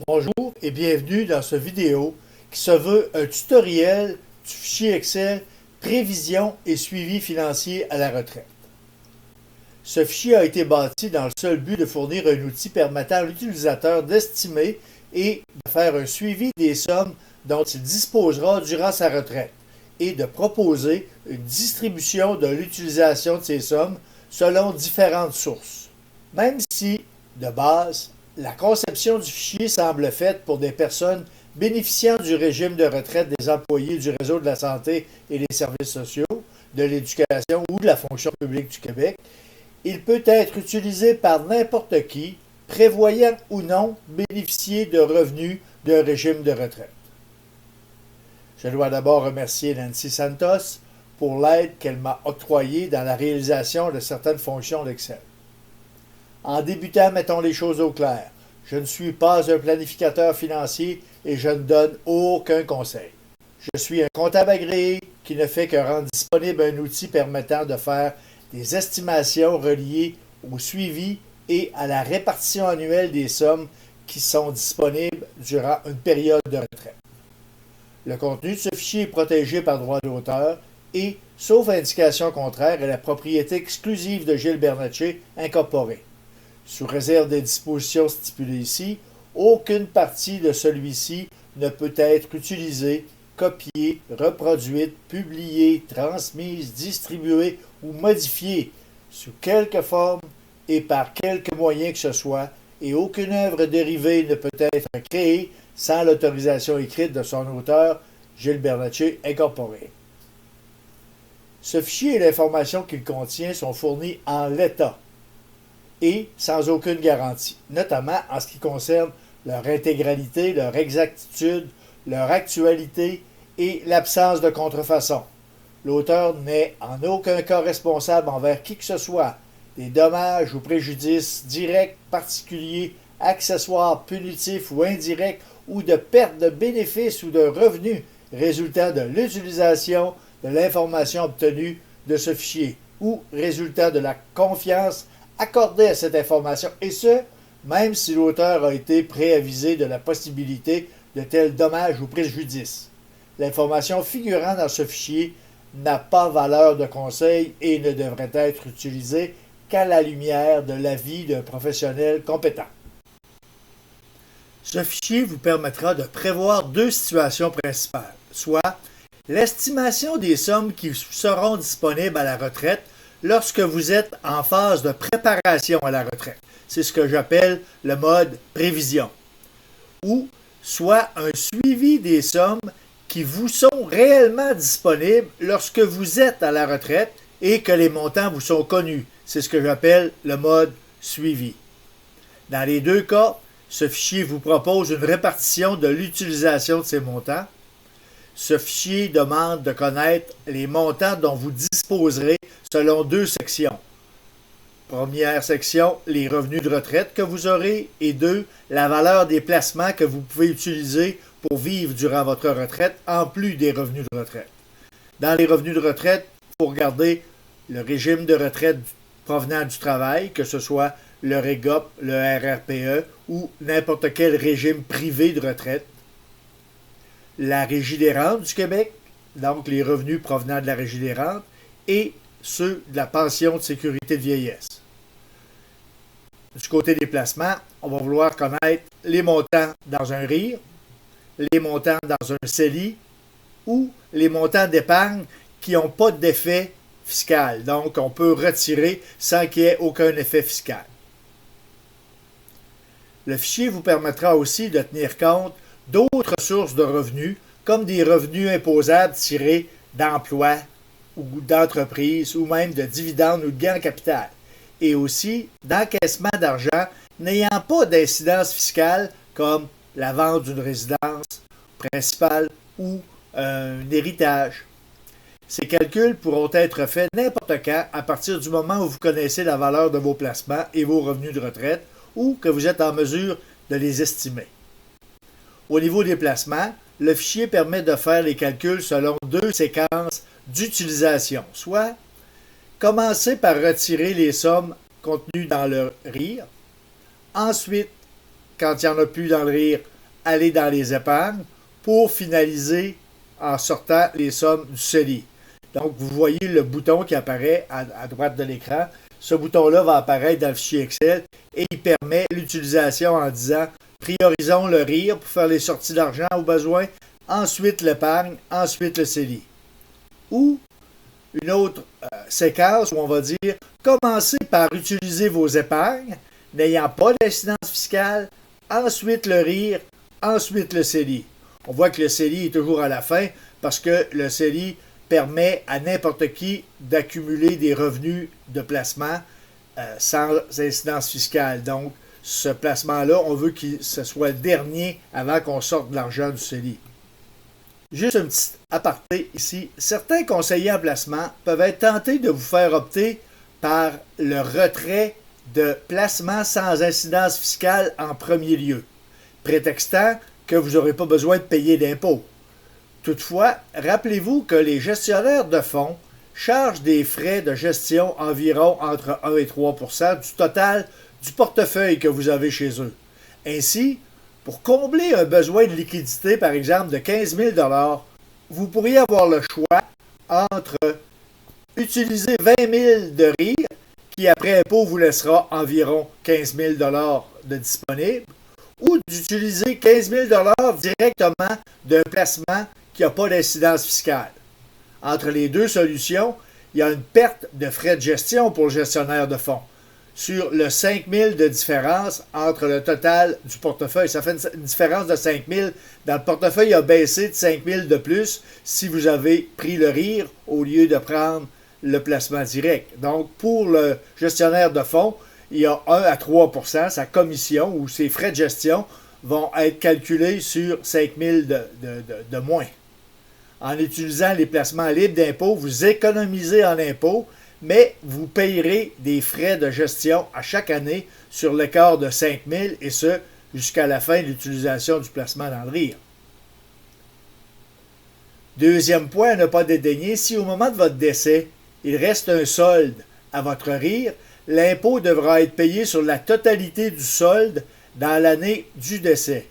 Bonjour et bienvenue dans cette vidéo qui se veut un tutoriel du fichier Excel Prévision et suivi financier à la retraite. Ce fichier a été bâti dans le seul but de fournir un outil permettant à l'utilisateur d'estimer et de faire un suivi des sommes dont il disposera durant sa retraite et de proposer une distribution de l'utilisation de ces sommes selon différentes sources. Même si, de base, la conception du fichier semble faite pour des personnes bénéficiant du régime de retraite des employés du réseau de la santé et des services sociaux, de l'éducation ou de la fonction publique du Québec. Il peut être utilisé par n'importe qui, prévoyant ou non bénéficier de revenus d'un régime de retraite. Je dois d'abord remercier Nancy Santos pour l'aide qu'elle m'a octroyée dans la réalisation de certaines fonctions d'Excel. En débutant, mettons les choses au clair. Je ne suis pas un planificateur financier et je ne donne aucun conseil. Je suis un comptable agréé qui ne fait que rendre disponible un outil permettant de faire des estimations reliées au suivi et à la répartition annuelle des sommes qui sont disponibles durant une période de retraite. Le contenu de ce fichier est protégé par droit d'auteur et, sauf indication contraire, est la propriété exclusive de Gilles Bernatchez Incorporé. Sous réserve des dispositions stipulées ici, aucune partie de celui-ci ne peut être utilisée, copiée, reproduite, publiée, transmise, distribuée ou modifiée sous quelque forme et par quelque moyen que ce soit, et aucune œuvre dérivée ne peut être créée sans l'autorisation écrite de son auteur, Gilles Bernatchez Incorporé. Ce fichier et l'information qu'il contient sont fournis en l'état et sans aucune garantie, notamment en ce qui concerne leur intégralité, leur exactitude, leur actualité et l'absence de contrefaçon. L'auteur n'est en aucun cas responsable envers qui que ce soit des dommages ou préjudices directs, particuliers, accessoires, punitifs ou indirects ou de perte de bénéfices ou de revenus résultant de l'utilisation de l'information obtenue de ce fichier ou résultant de la confiance accordée à cette information, et ce, même si l'auteur a été préavisé de la possibilité de tels dommages ou préjudices. L'information figurant dans ce fichier n'a pas valeur de conseil et ne devrait être utilisée qu'à la lumière de l'avis d'un professionnel compétent. Ce fichier vous permettra de prévoir deux situations principales, soit l'estimation des sommes qui seront disponibles à la retraite lorsque vous êtes en phase de préparation à la retraite. C'est ce que j'appelle le mode prévision. Ou soit un suivi des sommes qui vous sont réellement disponibles lorsque vous êtes à la retraite et que les montants vous sont connus. C'est ce que j'appelle le mode suivi. Dans les deux cas, ce fichier vous propose une répartition de l'utilisation de ces montants. Ce fichier demande de connaître les montants dont vous disposerez selon deux sections. Première section, les revenus de retraite que vous aurez, et deux, la valeur des placements que vous pouvez utiliser pour vivre durant votre retraite, en plus des revenus de retraite. Dans les revenus de retraite, il faut regarder le régime de retraite provenant du travail, que ce soit le REGOP, le RRPE ou n'importe quel régime privé de retraite. La Régie des rentes du Québec, donc les revenus provenant de la Régie des rentes, et ceux de la pension de sécurité de vieillesse. Du côté des placements, on va vouloir connaître les montants dans un RIR, les montants dans un CELI ou les montants d'épargne qui n'ont pas d'effet fiscal. Donc, on peut retirer sans qu'il y ait aucun effet fiscal. Le fichier vous permettra aussi de tenir compte d'autres sources de revenus, comme des revenus imposables tirés d'emplois ou d'entreprises, ou même de dividendes ou de gains en capital, et aussi d'encaissement d'argent n'ayant pas d'incidence fiscale, comme la vente d'une résidence principale ou un héritage. Ces calculs pourront être faits n'importe quand à partir du moment où vous connaissez la valeur de vos placements et vos revenus de retraite, ou que vous êtes en mesure de les estimer. Au niveau des placements, le fichier permet de faire les calculs selon deux séquences d'utilisation, soit commencer par retirer les sommes contenues dans le RIR, ensuite quand il n'y en a plus dans le RIR, aller dans les épargnes pour finaliser en sortant les sommes du CELI. Donc, vous voyez le bouton qui apparaît à droite de l'écran. Ce bouton-là va apparaître dans le fichier Excel et il permet l'utilisation en disant priorisons le RIR pour faire les sorties d'argent au besoin, ensuite l'épargne, ensuite le CELI. Ou une autre séquence où on va dire commencez par utiliser vos épargnes n'ayant pas d'incidence fiscale, ensuite le RIR, ensuite le CELI. On voit que le CELI est toujours à la fin parce que le CELI permet à n'importe qui d'accumuler des revenus de placement sans incidence fiscale. Donc, ce placement-là, on veut que ce soit le dernier avant qu'on sorte de l'argent du CELI. Juste un petit aparté ici. Certains conseillers en placement peuvent être tentés de vous faire opter par le retrait de placement sans incidence fiscale en premier lieu, prétextant que vous n'aurez pas besoin de payer d'impôts. Toutefois, rappelez-vous que les gestionnaires de fonds chargent des frais de gestion environ entre 1 et 3 % du total du portefeuille que vous avez chez eux. Ainsi, pour combler un besoin de liquidité, par exemple, de 15 000 $, vous pourriez avoir le choix entre utiliser 20 000 $ de RIR, qui après impôt vous laissera environ 15 000 $ de disponible, ou d'utiliser 15 000 $ directement d'un placement qui n'a pas d'incidence fiscale. Entre les deux solutions, il y a une perte de frais de gestion pour le gestionnaire de fonds sur le 5 000 de différence entre le total du portefeuille. Ça fait une différence de 5 000. Dans le portefeuille, il a baissé de 5 000 de plus si vous avez pris le RIR au lieu de prendre le placement direct. Donc, pour le gestionnaire de fonds, il y a 1 à 3 % sa commission ou ses frais de gestion vont être calculés sur 5 000 de moins. En utilisant les placements libres d'impôt, vous économisez en impôt, mais vous payerez des frais de gestion à chaque année sur l'écart de 5 000 et ce, jusqu'à la fin de l'utilisation du placement dans le RIR. Deuxième point à ne pas dédaigner, si au moment de votre décès, il reste un solde à votre RIR, l'impôt devra être payé sur la totalité du solde dans l'année du décès.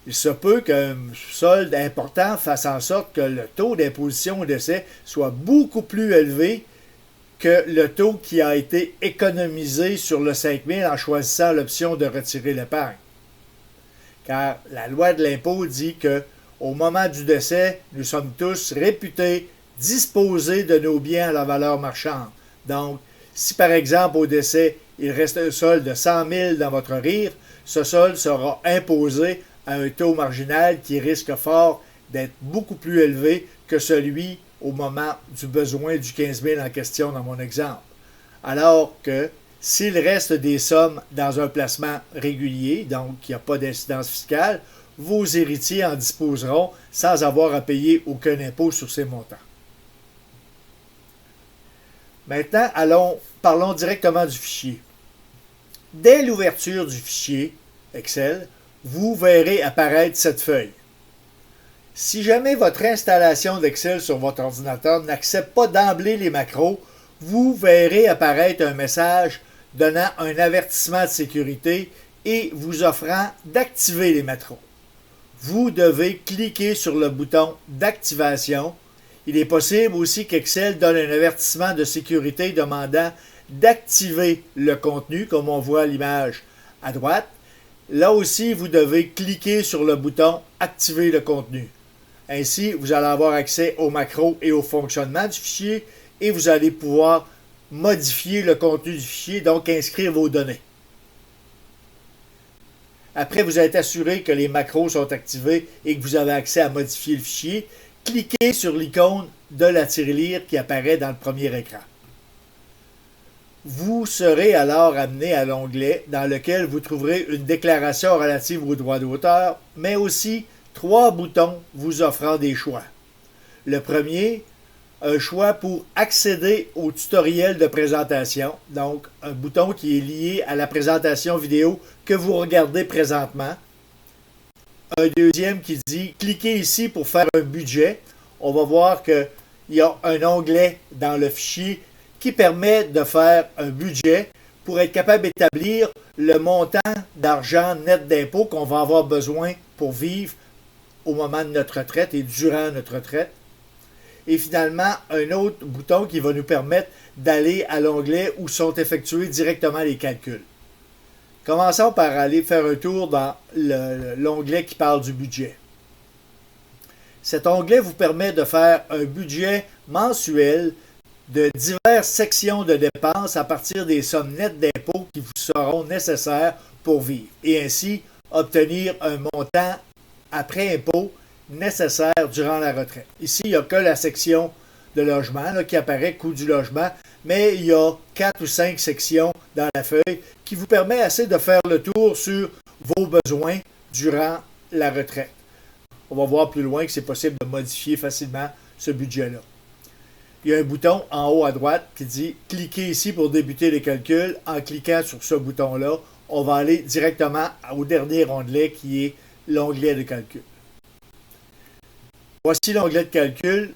Il se peut qu'un solde important fasse en sorte que le taux d'imposition au décès soit beaucoup plus élevé que le taux qui a été économisé sur le 5 000 en choisissant l'option de retirer l'épargne. Car la loi de l'impôt dit que au moment du décès, nous sommes tous réputés disposer de nos biens à la valeur marchande. Donc, si par exemple au décès, il reste un solde de 100 000 dans votre RIR, ce solde sera imposé à un taux marginal qui risque fort d'être beaucoup plus élevé que celui au moment du besoin du 15 000 en question dans mon exemple. Alors que s'il reste des sommes dans un placement régulier, donc il n'y a pas d'incidence fiscale, vos héritiers en disposeront sans avoir à payer aucun impôt sur ces montants. Maintenant, parlons directement du fichier. Dès l'ouverture du fichier Excel, vous verrez apparaître cette feuille. Si jamais votre installation d'Excel sur votre ordinateur n'accepte pas d'emblée les macros, vous verrez apparaître un message donnant un avertissement de sécurité et vous offrant d'activer les macros. Vous devez cliquer sur le bouton d'activation. Il est possible aussi qu'Excel donne un avertissement de sécurité demandant d'activer le contenu, comme on voit à l'image à droite. Là aussi, vous devez cliquer sur le bouton « Activer le contenu ». Ainsi, vous allez avoir accès aux macros et au fonctionnement du fichier et vous allez pouvoir modifier le contenu du fichier, donc inscrire vos données. Après vous êtes assuré que les macros sont activés et que vous avez accès à modifier le fichier, cliquez sur l'icône de la tirelire qui apparaît dans le premier écran. Vous serez alors amené à l'onglet dans lequel vous trouverez une déclaration relative aux droits d'auteur, mais aussi 3 boutons vous offrant des choix. Le premier, un choix pour accéder au tutoriel de présentation, donc un bouton qui est lié à la présentation vidéo que vous regardez présentement. Un deuxième qui dit « Cliquez ici pour faire un budget ». On va voir qu'il y a un onglet dans le fichier qui permet de faire un budget pour être capable d'établir le montant d'argent net d'impôt qu'on va avoir besoin pour vivre au moment de notre retraite et durant notre retraite. Et finalement, un autre bouton qui va nous permettre d'aller à l'onglet où sont effectués directement les calculs. Commençons par aller faire un tour dans l'onglet qui parle du budget. Cet onglet vous permet de faire un budget mensuel de diverses sections de dépenses à partir des sommes nettes d'impôts qui vous seront nécessaires pour vivre et ainsi obtenir un montant après impôt nécessaire durant la retraite. Ici, il n'y a que la section de logement là, qui apparaît, coût du logement, mais il y a 4 ou 5 sections dans la feuille qui vous permet assez de faire le tour sur vos besoins durant la retraite. On va voir plus loin que c'est possible de modifier facilement ce budget-là. Il y a un bouton en haut à droite qui dit « Cliquez ici pour débuter les calculs ». En cliquant sur ce bouton-là, on va aller directement au dernier onglet qui est l'onglet de calcul. Voici l'onglet de calcul.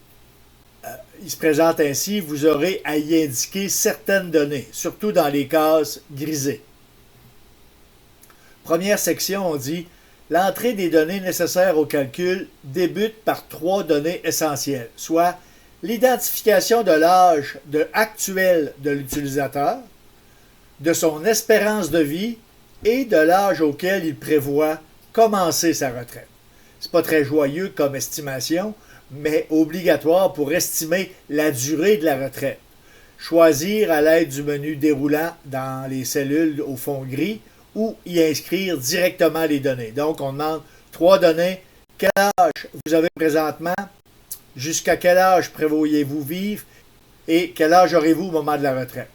Il se présente ainsi. Vous aurez à y indiquer certaines données, surtout dans les cases grisées. Première section, on dit « L'entrée des données nécessaires au calcul débute par 3 données essentielles, soit l'identification de l'âge actuel de l'utilisateur, de son espérance de vie et de l'âge auquel il prévoit commencer sa retraite. » Ce n'est pas très joyeux comme estimation, mais obligatoire pour estimer la durée de la retraite. Choisir à l'aide du menu déroulant dans les cellules au fond gris ou y inscrire directement les données. Donc, on demande 3 données. Quel âge vous avez présentement? Jusqu'à quel âge prévoyez-vous vivre? Et quel âge aurez-vous au moment de la retraite?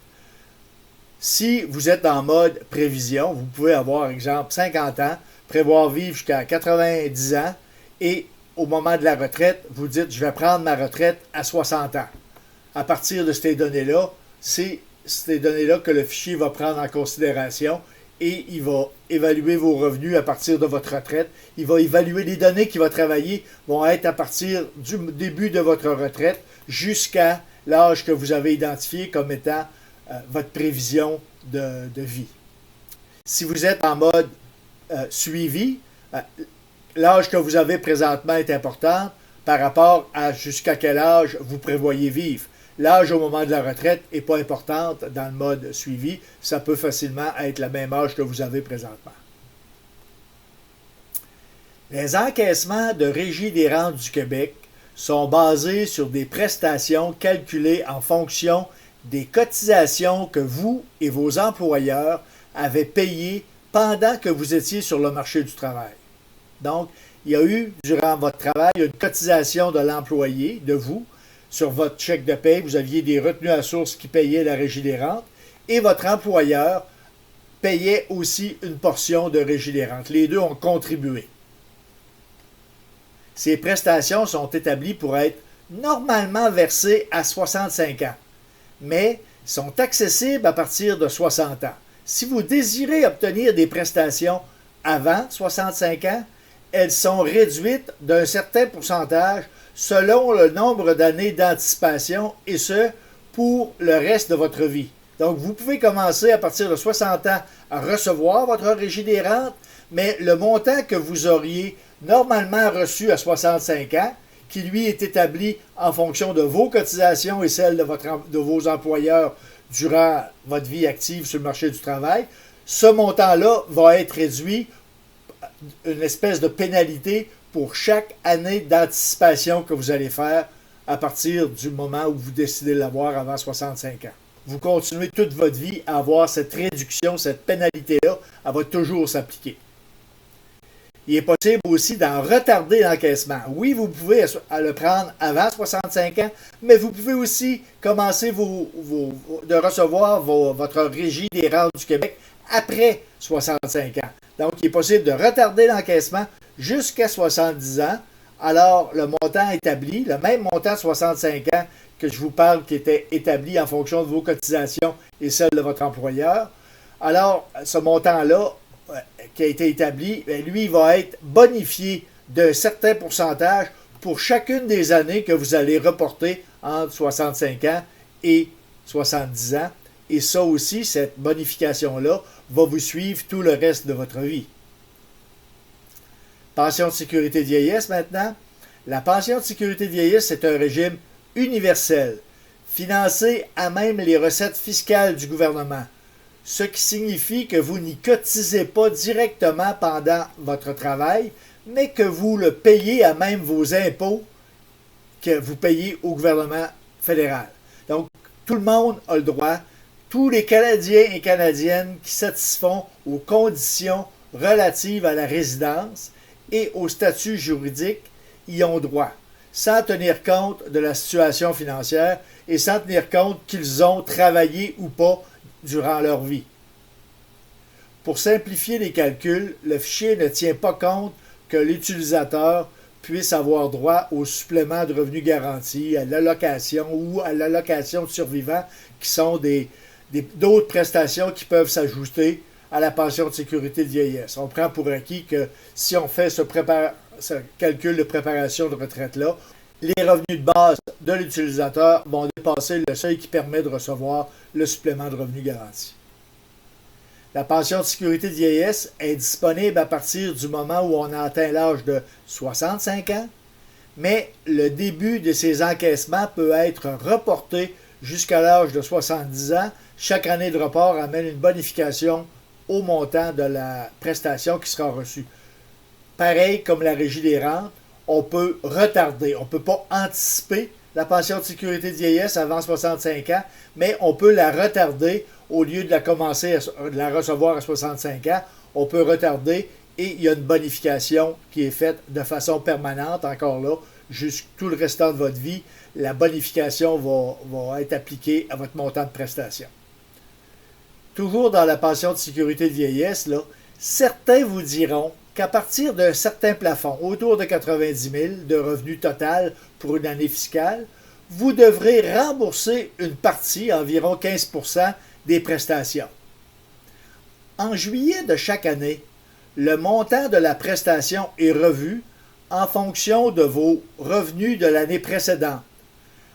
Si vous êtes en mode prévision, vous pouvez avoir, exemple, 50 ans, prévoir vivre jusqu'à 90 ans et au moment de la retraite, vous dites « je vais prendre ma retraite à 60 ans ». À partir de ces données-là, c'est ces données-là que le fichier va prendre en considération et il va évaluer vos revenus à partir de votre retraite. Il va évaluer les données qu'il va travailler vont être à partir du début de votre retraite jusqu'à l'âge que vous avez identifié comme étant votre prévision de vie. Si vous êtes en mode suivi, l'âge que vous avez présentement est important par rapport à jusqu'à quel âge vous prévoyez vivre. L'âge au moment de la retraite n'est pas importante dans le mode suivi. Ça peut facilement être le même âge que vous avez présentement. Les encaissements de Régie des rentes du Québec sont basés sur des prestations calculées en fonction des cotisations que vous et vos employeurs avez payées pendant que vous étiez sur le marché du travail. Donc, il y a eu, durant votre travail, une cotisation de l'employé, de vous, sur votre chèque de paie. Vous aviez des retenues à source qui payaient la Régie des rentes et votre employeur payait aussi une portion de Régie des rentes. Les deux ont contribué. Ces prestations sont établies pour être normalement versées à 65 ans, mais sont accessibles à partir de 60 ans. Si vous désirez obtenir des prestations avant 65 ans, elles sont réduites d'un certain pourcentage selon le nombre d'années d'anticipation et ce, pour le reste de votre vie. Donc, vous pouvez commencer à partir de 60 ans à recevoir votre Régie des rentes, mais le montant que vous auriez normalement reçu à 65 ans, qui lui est établi en fonction de vos cotisations et celles de vos employeurs durant votre vie active sur le marché du travail, ce montant-là va être réduit, une espèce de pénalité pour chaque année d'anticipation que vous allez faire à partir du moment où vous décidez de l'avoir avant 65 ans. Vous continuez toute votre vie à avoir cette réduction, cette pénalité-là, elle va toujours s'appliquer. Il est possible aussi d'en retarder l'encaissement. Oui, vous pouvez le prendre avant 65 ans, mais vous pouvez aussi commencer de recevoir votre Régie des rentes du Québec après 65 ans. Donc, il est possible de retarder l'encaissement jusqu'à 70 ans. Alors, le montant établi, le même montant de 65 ans que je vous parle, qui était établi en fonction de vos cotisations et celles de votre employeur. Alors, ce montant-là, qui a été établi, lui, va être bonifié d'un certain pourcentage pour chacune des années que vous allez reporter entre 65 ans et 70 ans. Et ça aussi, cette bonification-là, va vous suivre tout le reste de votre vie. Pension de sécurité de vieillesse maintenant. La pension de sécurité de vieillesse, c'est un régime universel, financé à même les recettes fiscales du gouvernement, ce qui signifie que vous n'y cotisez pas directement pendant votre travail, mais que vous le payez à même vos impôts que vous payez au gouvernement fédéral. Donc, tout le monde a le droit, tous les Canadiens et Canadiennes qui satisfont aux conditions relatives à la résidence et au statut juridique y ont droit, sans tenir compte de la situation financière et sans tenir compte qu'ils ont travaillé ou pas durant leur vie. Pour simplifier les calculs, le fichier ne tient pas compte que l'utilisateur puisse avoir droit au supplément de revenu garanti, à l'allocation ou à l'allocation de survivants, qui sont d'autres prestations qui peuvent s'ajouter à la pension de sécurité de vieillesse. On prend pour acquis que si on fait ce calcul de préparation de retraite-là, les revenus de base de l'utilisateur vont dépasser le seuil qui permet de recevoir le supplément de revenu garanti. La pension de sécurité de vieillesse est disponible à partir du moment où on a atteint l'âge de 65 ans, mais le début de ces encaissements peut être reporté jusqu'à l'âge de 70 ans. Chaque année de report amène une bonification au montant de la prestation qui sera reçue. Pareil comme la Régie des rentes, on peut retarder, on ne peut pas anticiper la pension de sécurité de vieillesse avant 65 ans, mais on peut la retarder au lieu de la recevoir à 65 ans, on peut retarder et il y a une bonification qui est faite de façon permanente, encore là, jusqu'à tout le restant de votre vie. La bonification va être appliquée à votre montant de prestation. Toujours dans la pension de sécurité de vieillesse, là, certains vous diront qu'à partir d'un certain plafond, autour de 90 000 de revenus total pour une année fiscale, vous devrez rembourser une partie, environ 15 % des prestations. En juillet de chaque année, le montant de la prestation est revu en fonction de vos revenus de l'année précédente,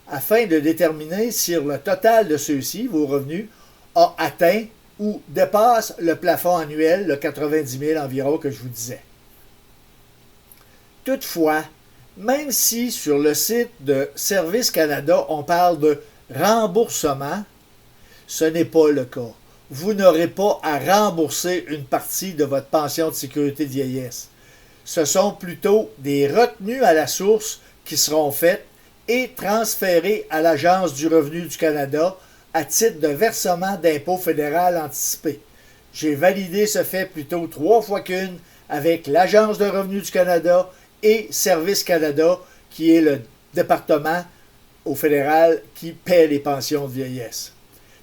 afin de déterminer si le total de ceux-ci, vos revenus, a atteint ou dépasse le plafond annuel, le 90 000 environ que je vous disais. Toutefois, même si sur le site de Service Canada, on parle de remboursement, ce n'est pas le cas. Vous n'aurez pas à rembourser une partie de votre pension de sécurité de vieillesse. Ce sont plutôt des retenues à la source qui seront faites et transférées à l'Agence du revenu du Canada à titre de versement d'impôt fédéral anticipé. J'ai validé ce fait plutôt 3 fois qu'une avec l'Agence de revenu du Canada et Service Canada, qui est le département au fédéral qui paie les pensions de vieillesse.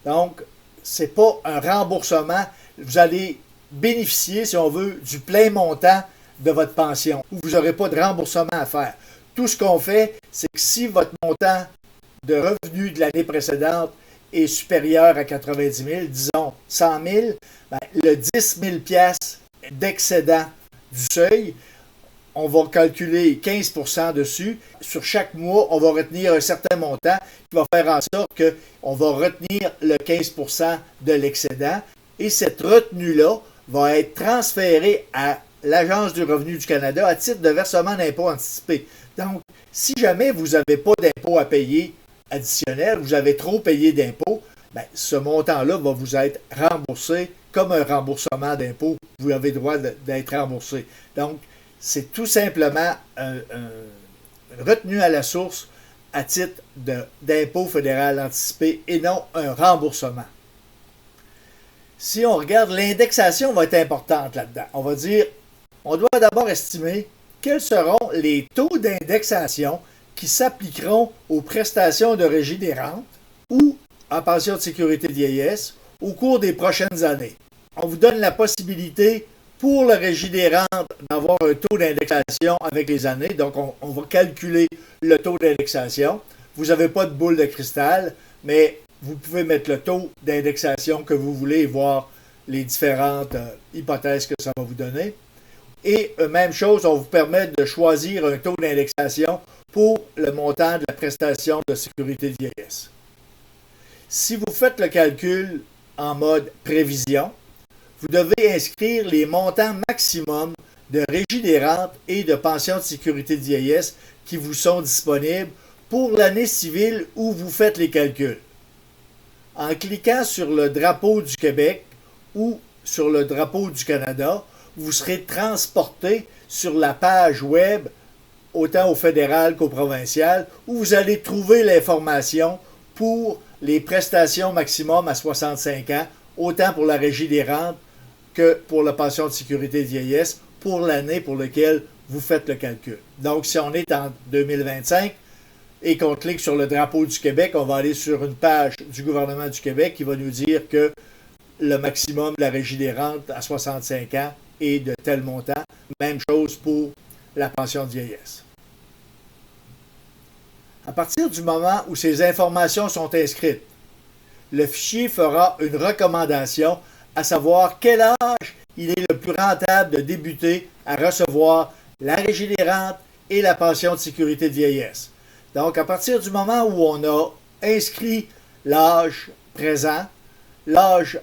Donc, ce n'est pas un remboursement. Vous allez bénéficier, si on veut, du plein montant de votre pension. Vous n'aurez pas de remboursement à faire. Tout ce qu'on fait, c'est que si votre montant de revenus de l'année précédente est supérieur à 90 000, disons 100 000, ben, le 10 000 d'excédent du seuil, on va calculer 15 % dessus. Sur chaque mois, on va retenir un certain montant qui va faire en sorte qu'on va retenir le 15 % de l'excédent. Et cette retenue-là va être transférée à l'Agence du revenu du Canada à titre de versement d'impôt anticipé. Donc, si jamais vous n'avez pas d'impôt à payer additionnel, vous avez trop payé d'impôts, ben, ce montant-là va vous être remboursé comme un remboursement d'impôt. Vous avez le droit d'être remboursé. Donc, c'est tout simplement une retenue à la source à titre d'impôt fédéral anticipé et non un remboursement. Si on regarde, l'indexation va être importante là-dedans. On va dire, on doit d'abord estimer quels seront les taux d'indexation qui s'appliqueront aux prestations de Régie des rentes ou en pension de sécurité de vieillesse au cours des prochaines années. On vous donne la possibilité pour la Régie des rentes d'avoir un taux d'indexation avec les années. Donc, on va calculer le taux d'indexation. Vous n'avez pas de boule de cristal, mais vous pouvez mettre le taux d'indexation que vous voulez et voir les différentes hypothèses que ça va vous donner. Et même chose, on vous permet de choisir un taux d'indexation pour le montant de la prestation de sécurité de vieillesse. Si vous faites le calcul en mode prévision, vous devez inscrire les montants maximum de régie des rentes et de pension de sécurité de vieillesse qui vous sont disponibles pour l'année civile où vous faites les calculs. En cliquant sur le drapeau du Québec ou sur le drapeau du Canada, vous serez transporté sur la page web, autant au fédéral qu'au provincial, où vous allez trouver l'information pour les prestations maximum à 65 ans, autant pour la régie des rentes que pour la pension de sécurité de vieillesse, pour l'année pour laquelle vous faites le calcul. Donc, si on est en 2025 et qu'on clique sur le drapeau du Québec, on va aller sur une page du gouvernement du Québec qui va nous dire que le maximum de la régie des rentes à 65 ans est de tel montant. Même chose pour la pension de vieillesse. À partir du moment où ces informations sont inscrites, le fichier fera une recommandation à savoir quel âge il est le plus rentable de débuter à recevoir la régie des rentes et la pension de sécurité de vieillesse. Donc, à partir du moment où on a inscrit l'âge présent, l'âge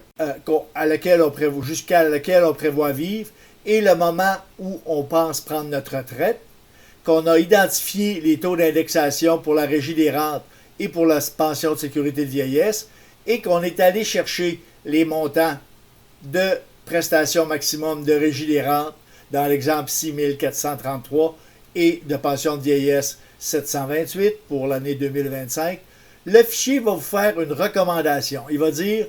jusqu'à lequel on prévoit vivre et le moment où on pense prendre notre retraite, qu'on a identifié les taux d'indexation pour la régie des rentes et pour la pension de sécurité de vieillesse et qu'on est allé chercher les montants de prestations maximum de régie des rentes, dans l'exemple 6 433 et de pension de vieillesse 728 pour l'année 2025, le fichier va vous faire une recommandation. Il va dire,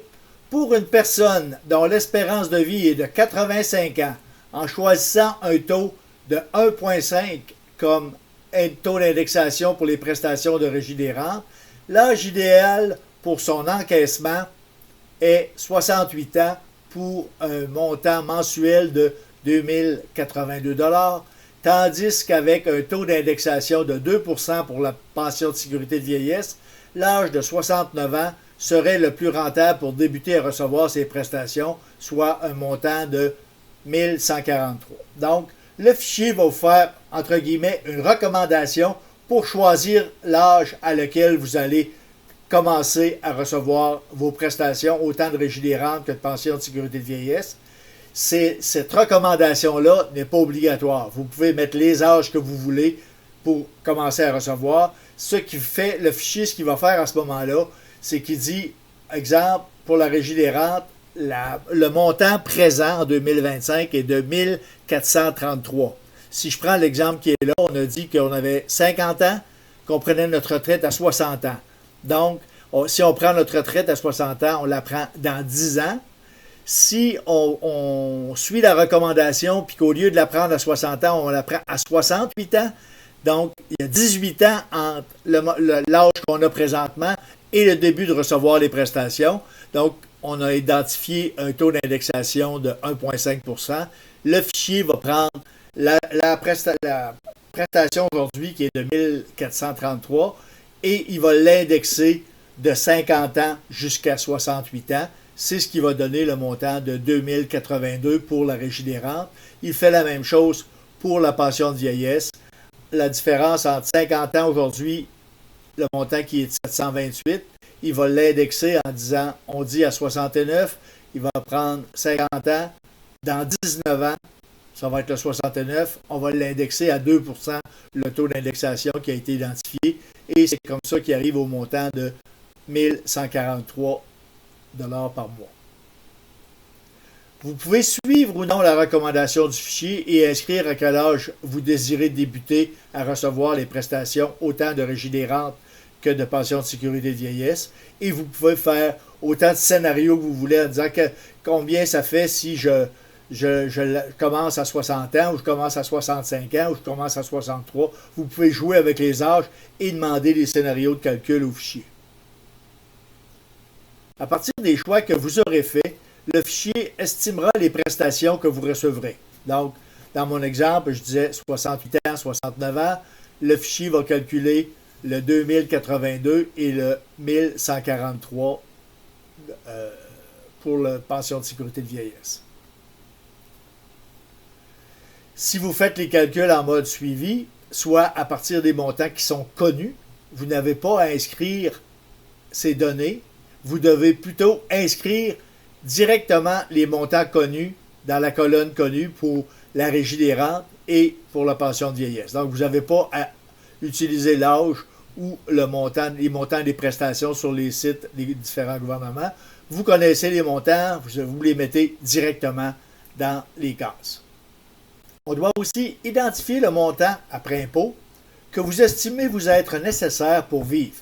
pour une personne dont l'espérance de vie est de 85 ans, en choisissant un taux de 1,5 comme un taux d'indexation pour les prestations de régie des rentes, l'âge idéal pour son encaissement est 68 ans pour un montant mensuel de 2082 $, tandis qu'avec un taux d'indexation de 2 % pour la pension de sécurité de vieillesse, l'âge de 69 ans serait le plus rentable pour débuter à recevoir ces prestations, soit un montant de 1143. Donc, le fichier va vous faire, entre guillemets, une recommandation pour choisir l'âge à lequel vous allez commencer à recevoir vos prestations, autant de régie des rentes que de pension de sécurité de vieillesse. Cette recommandation-là n'est pas obligatoire. Vous pouvez mettre les âges que vous voulez pour commencer à recevoir. Ce qui fait, le fichier, ce qu'il va faire à ce moment-là, c'est qu'il dit, exemple, pour la régie des rentes, le montant présent en 2025 est de 1433. Si je prends l'exemple qui est là, on a dit qu'on avait 50 ans, qu'on prenait notre retraite à 60 ans. Donc, si on prend notre retraite à 60 ans, on la prend dans 10 ans. Si on suit la recommandation, puis qu'au lieu de la prendre à 60 ans, on la prend à 68 ans, donc il y a 18 ans entre l'âge qu'on a présentement et le début de recevoir les prestations. Donc, on a identifié un taux d'indexation de 1,5 %. Le fichier va prendre la prestation aujourd'hui qui est de 1433 et il va l'indexer de 50 ans jusqu'à 68 ans. C'est ce qui va donner le montant de 2082 pour la régie des rentes. Il fait la même chose pour la pension de vieillesse. La différence entre 50 ans aujourd'hui, le montant qui est de 728, il va l'indexer en disant, on dit à 69, il va prendre 50 ans. Dans 19 ans, ça va être le 69, on va l'indexer à 2 % le taux d'indexation qui a été identifié. Et c'est comme ça qu'il arrive au montant de 1143 $ par mois. Vous pouvez suivre ou non la recommandation du fichier et inscrire à quel âge vous désirez débuter à recevoir les prestations, autant de régie des rentes que de pension de sécurité de vieillesse. Et vous pouvez faire autant de scénarios que vous voulez en disant combien ça fait si je commence à 60 ans, ou je commence à 65 ans, ou je commence à 63. Vous pouvez jouer avec les âges et demander des scénarios de calcul au fichier. À partir des choix que vous aurez faits, le fichier estimera les prestations que vous recevrez. Donc, dans mon exemple, je disais 68 ans, 69 ans. Le fichier va calculer le 2082 et le 1143 pour la pension de sécurité de vieillesse. Si vous faites les calculs en mode suivi, soit à partir des montants qui sont connus, vous n'avez pas à inscrire ces données, vous devez plutôt inscrire directement les montants connus dans la colonne connue pour la régie des rentes et pour la pension de vieillesse. Donc, vous n'avez pas à utiliser l'âge ou les montants des prestations sur les sites des différents gouvernements. Vous connaissez les montants, vous les mettez directement dans les cases. On doit aussi identifier le montant après impôt que vous estimez vous être nécessaire pour vivre.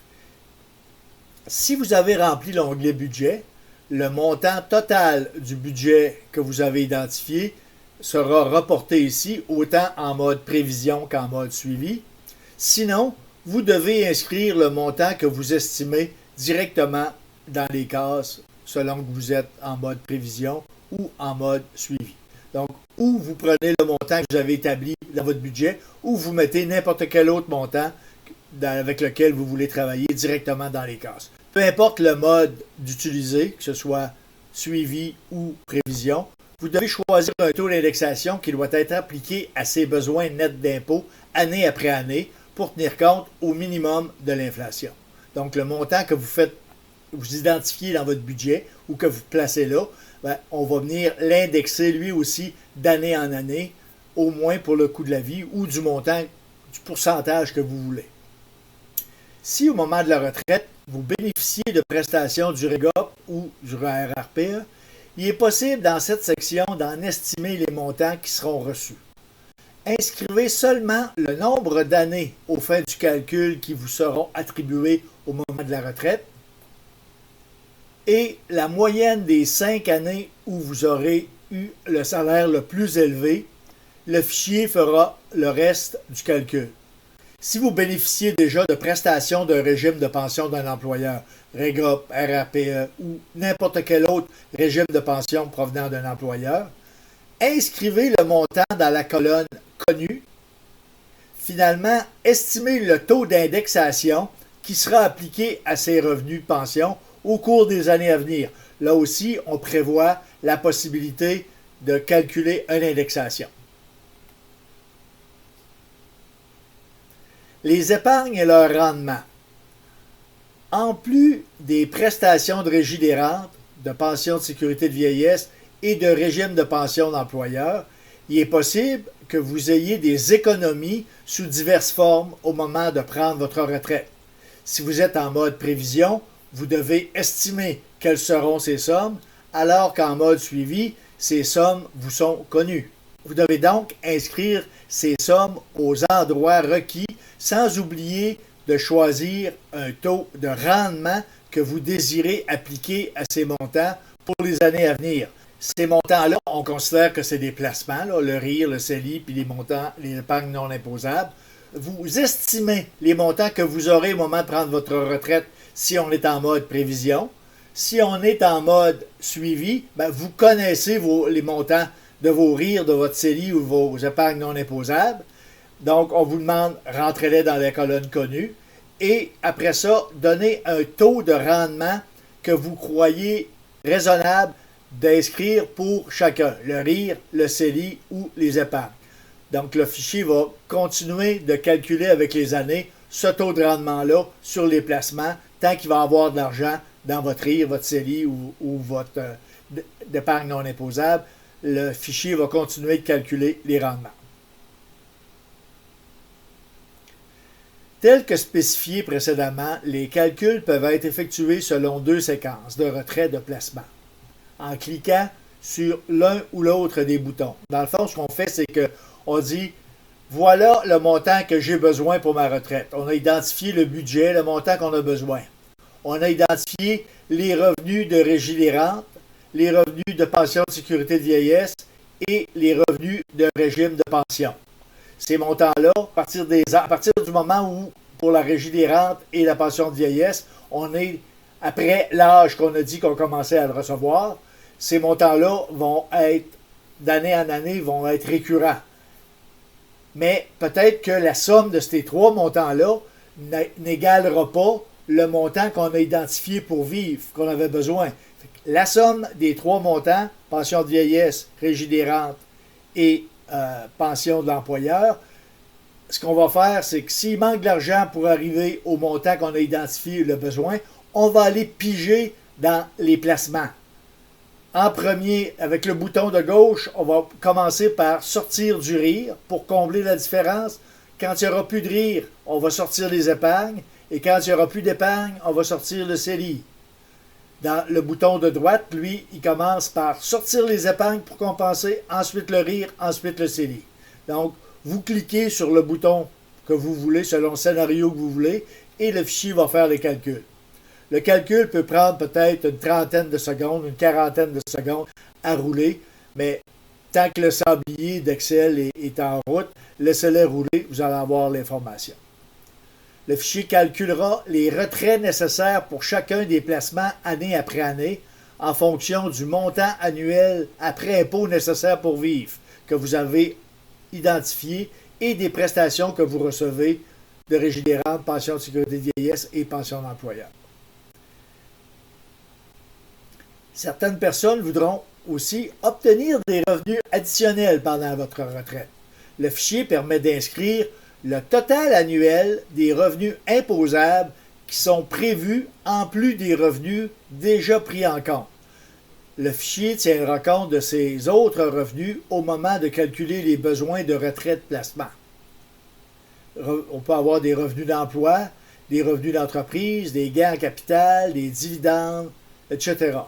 Si vous avez rempli l'onglet budget, le montant total du budget que vous avez identifié sera reporté ici, autant en mode prévision qu'en mode suivi. Sinon, vous devez inscrire le montant que vous estimez directement dans les cases selon que vous êtes en mode prévision ou en mode suivi. Donc, ou vous prenez le montant que vous avez établi dans votre budget, ou vous mettez n'importe quel autre montant avec lequel vous voulez travailler directement dans les cases. Peu importe le mode d'utiliser, que ce soit suivi ou prévision, vous devez choisir un taux d'indexation qui doit être appliqué à ses besoins nets d'impôt année après année pour tenir compte au minimum de l'inflation. Donc, le montant que vous identifiez dans votre budget ou que vous placez là, on va venir l'indexer lui aussi d'année en année, au moins pour le coût de la vie ou du montant, du pourcentage que vous voulez. Si au moment de la retraite, vous bénéficiez de prestations du REGOP ou du RRPE, il est possible dans cette section d'en estimer les montants qui seront reçus. Inscrivez seulement le nombre d'années au fin du calcul qui vous seront attribuées au moment de la retraite et la moyenne des 5 années où vous aurez eu le salaire le plus élevé. Le fichier fera le reste du calcul. Si vous bénéficiez déjà de prestations d'un régime de pension d'un employeur, REGOP, RRPE ou n'importe quel autre régime de pension provenant d'un employeur, inscrivez le montant dans la colonne connue. Finalement, estimez le taux d'indexation qui sera appliqué à ces revenus de pension au cours des années à venir. Là aussi, on prévoit la possibilité de calculer une indexation. Les épargnes et leur rendement. En plus des prestations de régie des rentes, de pension de sécurité de vieillesse et de régime de pension d'employeur, il est possible que vous ayez des économies sous diverses formes au moment de prendre votre retraite. Si vous êtes en mode prévision, vous devez estimer quelles seront ces sommes, alors qu'en mode suivi, ces sommes vous sont connues. Vous devez donc inscrire ces sommes aux endroits requis sans oublier de choisir un taux de rendement que vous désirez appliquer à ces montants pour les années à venir. Ces montants-là, on considère que c'est des placements, là, le RIR, le CELI, puis les montants, les épargnes non imposables. Vous estimez les montants que vous aurez au moment de prendre votre retraite si on est en mode prévision. Si on est en mode suivi, vous connaissez les montants de vos RIR, de votre CELI ou vos épargnes non imposables. Donc, on vous demande, rentrez-les dans la colonne connue. Et après ça, donnez un taux de rendement que vous croyez raisonnable d'inscrire pour chacun, le RIR, le CELI ou les épargnes. Donc, le fichier va continuer de calculer avec les années ce taux de rendement-là sur les placements, tant qu'il va y avoir de l'argent dans votre RIR, votre CELI ou votre épargne non imposable. Le fichier va continuer de calculer les rendements. Tel que spécifié précédemment, les calculs peuvent être effectués selon deux séquences de retrait de placement, en cliquant sur l'un ou l'autre des boutons. Dans le fond, ce qu'on fait, c'est qu'on dit « Voilà le montant que j'ai besoin pour ma retraite ». On a identifié le budget, le montant qu'on a besoin. On a identifié les revenus de régie des rentes, les revenus de pension de sécurité de vieillesse et les revenus de régime de pension. Ces montants-là, à partir du moment où, pour la régie des rentes et la pension de vieillesse, on est après l'âge qu'on a dit qu'on commençait à le recevoir, ces montants-là vont être, d'année en année, vont être récurrents. Mais peut-être que la somme de ces trois montants-là n'égalera pas le montant qu'on a identifié pour vivre, qu'on avait besoin. La somme des trois montants, pension de vieillesse, régie des rentes et pension de l'employeur, ce qu'on va faire, c'est que s'il manque de l'argent pour arriver au montant qu'on a identifié le besoin, on va aller piger dans les placements. En premier, avec le bouton de gauche, on va commencer par sortir du rire pour combler la différence. Quand il n'y aura plus de rire, on va sortir les épargnes. Et quand il n'y aura plus d'épargne, on va sortir le CELI. Dans le bouton de droite, lui, il commence par sortir les épargnes pour compenser, ensuite le rire, ensuite le CELI. Donc, vous cliquez sur le bouton que vous voulez, selon le scénario que vous voulez, et le fichier va faire les calculs. Le calcul peut prendre peut-être une trentaine de secondes, une quarantaine de secondes à rouler, mais tant que le sablier d'Excel est en route, laissez-le rouler, vous allez avoir l'information. Le fichier calculera les retraits nécessaires pour chacun des placements année après année en fonction du montant annuel après impôt nécessaire pour vivre que vous avez identifié et des prestations que vous recevez de régie des rentes, pension de sécurité de vieillesse et pension d'employeur. Certaines personnes voudront aussi obtenir des revenus additionnels pendant votre retraite. Le fichier permet d'inscrire le total annuel des revenus imposables qui sont prévus en plus des revenus déjà pris en compte. Le fichier tiendra compte de ces autres revenus au moment de calculer les besoins de retraite placement. On peut avoir des revenus d'emploi, des revenus d'entreprise, des gains en capital, des dividendes, etc.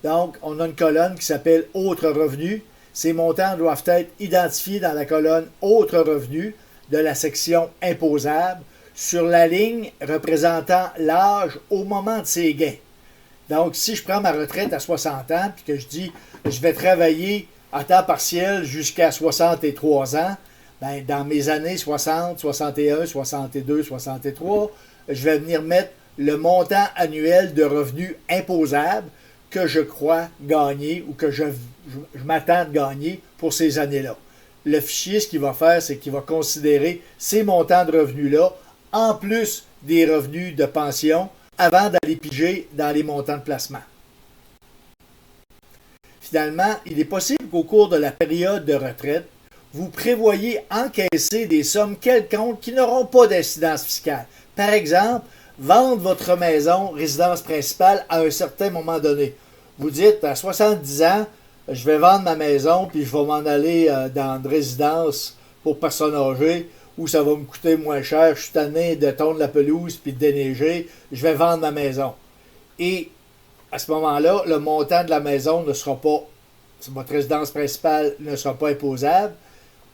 Donc, on a une colonne qui s'appelle « Autres revenus ». Ces montants doivent être identifiés dans la colonne « Autres revenus » de la section « Imposables » sur la ligne représentant l'âge au moment de ces gains. Donc, si je prends ma retraite à 60 ans puis que je dis « je vais travailler à temps partiel jusqu'à 63 ans », ben, dans mes années 60, 61, 62, 63, je vais venir mettre le montant annuel de revenus imposables que je crois gagner ou que je m'attends de gagner pour ces années-là. Le fichier, ce qu'il va faire, c'est qu'il va considérer ces montants de revenus-là en plus des revenus de pension avant d'aller piger dans les montants de placement. Finalement, il est possible qu'au cours de la période de retraite, vous prévoyez encaisser des sommes quelconques qui n'auront pas d'incidence fiscale. Par exemple, vendre votre maison, résidence principale, à un certain moment donné. Vous dites, à 70 ans, je vais vendre ma maison, puis je vais m'en aller dans une résidence pour personnes âgées, où ça va me coûter moins cher, je suis tanné de tondre la pelouse, puis de déneiger, je vais vendre ma maison. Et à ce moment-là, le montant de la maison ne sera pas, votre résidence principale ne sera pas imposable.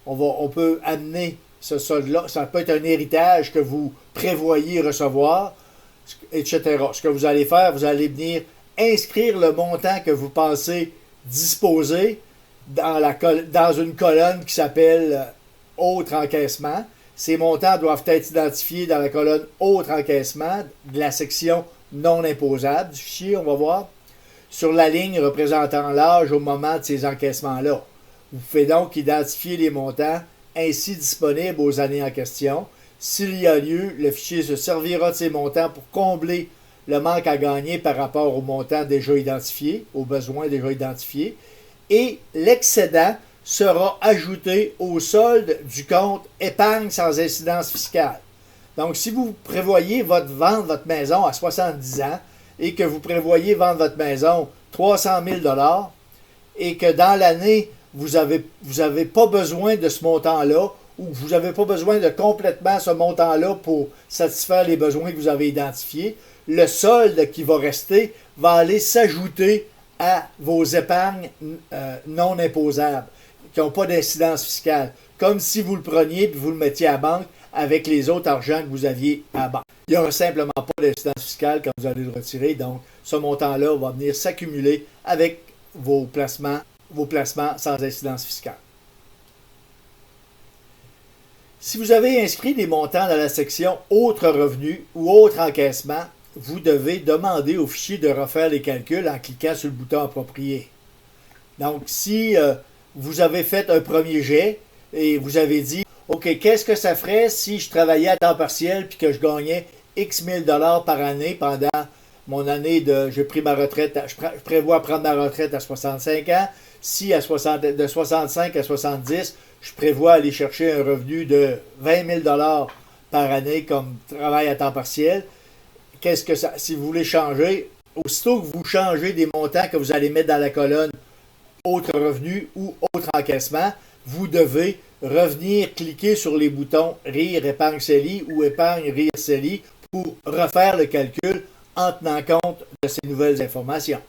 On peut amener ce solde-là, ça peut être un héritage que vous prévoyez recevoir, etc. Ce que vous allez faire, vous allez venir inscrire le montant que vous pensez disposer dans une colonne qui s'appelle « Autres encaissements ». Ces montants doivent être identifiés dans la colonne « Autres encaissements » de la section « Non imposable » du fichier, on va voir, sur la ligne représentant l'âge au moment de ces encaissements-là. Vous pouvez donc identifier les montants ainsi disponibles aux années en question. S'il y a lieu, le fichier se servira de ces montants pour combler le manque à gagner par rapport aux montants déjà identifiés, aux besoins déjà identifiés, et l'excédent sera ajouté au solde du compte épargne sans incidence fiscale. Donc, si vous prévoyez vendre votre maison à 70 ans et que vous prévoyez vendre votre maison 300 000 $ et que dans l'année, vous avez pas besoin de ce montant-là ou vous n'avez pas besoin de complètement ce montant-là pour satisfaire les besoins que vous avez identifiés, le solde qui va rester va aller s'ajouter à vos épargnes non imposables, qui n'ont pas d'incidence fiscale, comme si vous le preniez et vous le mettiez à la banque avec les autres argents que vous aviez à la banque. Il n'y aura simplement pas d'incidence fiscale quand vous allez le retirer, donc ce montant-là va venir s'accumuler avec vos placements sans incidence fiscale. Si vous avez inscrit des montants dans la section « Autres revenus » ou « Autres encaissements », vous devez demander au fichier de refaire les calculs en cliquant sur le bouton approprié. Donc, si vous avez fait un premier jet et vous avez dit « OK, qu'est-ce que ça ferait si je travaillais à temps partiel puis que je gagnais X 1000 $ par année pendant mon année de... J'ai pris ma retraite, je prévois prendre ma retraite à 65 ans. Si de 65 à 70, je prévois aller chercher un revenu de 20 000 $ par année comme travail à temps partiel. Qu'est-ce que ça... Si vous voulez changer, aussitôt que vous changez des montants que vous allez mettre dans la colonne autres revenus ou autres encaissements, vous devez revenir cliquer sur les boutons Rire épargne CELI ou Épargne Rire CELI pour refaire le calcul en tenant compte de ces nouvelles informations.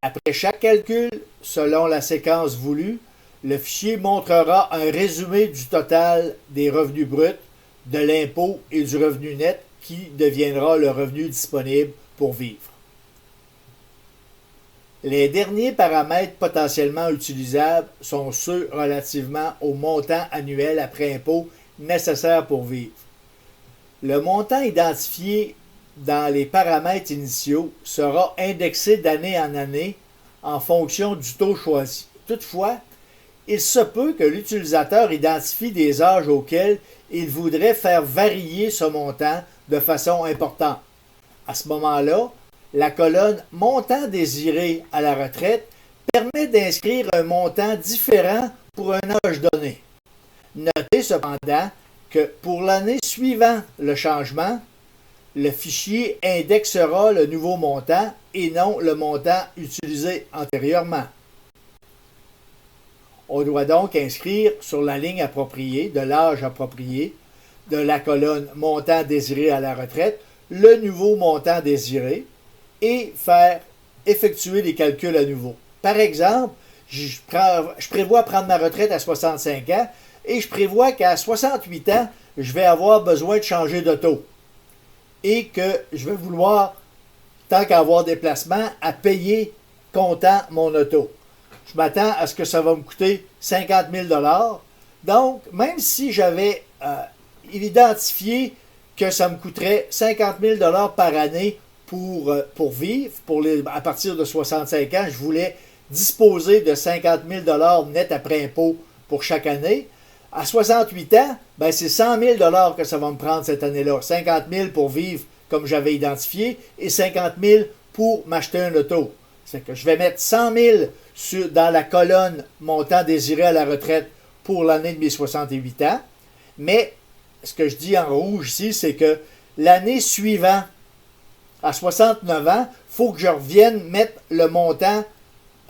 Après chaque calcul, selon la séquence voulue, le fichier montrera un résumé du total des revenus bruts, de l'impôt et du revenu net qui deviendra le revenu disponible pour vivre. Les derniers paramètres potentiellement utilisables sont ceux relativement au montant annuel après impôt nécessaire pour vivre. Le montant identifié dans les paramètres initiaux sera indexé d'année en année en fonction du taux choisi. Toutefois, il se peut que l'utilisateur identifie des âges auxquels il voudrait faire varier ce montant de façon importante. À ce moment-là, la colonne « Montant désiré à la retraite » permet d'inscrire un montant différent pour un âge donné. Notez cependant que pour l'année suivant le changement, le fichier indexera le nouveau montant et non le montant utilisé antérieurement. On doit donc inscrire sur la ligne appropriée de l'âge approprié de la colonne « Montant désiré à la retraite » le nouveau montant désiré et faire effectuer les calculs à nouveau. Par exemple, je prévois prendre ma retraite à 65 ans et je prévois qu'à 68 ans, je vais avoir besoin de changer d'auto et que je vais vouloir, tant qu'à avoir des placements, à payer comptant mon auto. Je m'attends à ce que ça va me coûter 50 000 $. Donc, même si j'avais identifié que ça me coûterait 50 000 $ par année pour vivre, à partir de 65 ans, je voulais disposer de 50 000 $ net après impôt pour chaque année. À 68 ans, ben c'est 100 000 $ que ça va me prendre cette année-là. 50 000 pour vivre comme j'avais identifié et 50 000 pour m'acheter un auto. C'est que je vais mettre 100 000 dans la colonne montant désiré à la retraite pour l'année de mes 68 ans. Mais ce que je dis en rouge ici, c'est que l'année suivante, à 69 ans, il faut que je revienne mettre le montant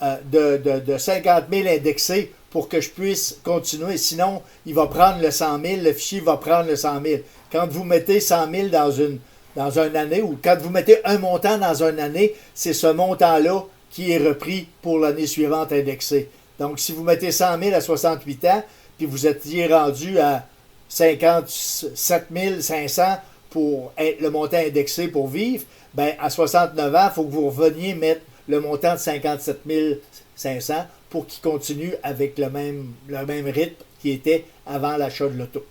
de 50 000 indexé pour que je puisse continuer. Sinon, il va prendre le 100 000, le fichier va prendre le 100 000. Quand vous mettez 100 000 dans une année, ou quand vous mettez un montant dans une année, c'est ce montant-là qui est repris pour l'année suivante indexé. Donc, si vous mettez 100 000 à 68 ans, puis vous étiez rendu à 57 500 pour être le montant indexé pour vivre, ben à 69 ans, il faut que vous reveniez mettre le montant de 57 500 pour qu'il continue avec le même rythme qui était avant l'achat de l'auto.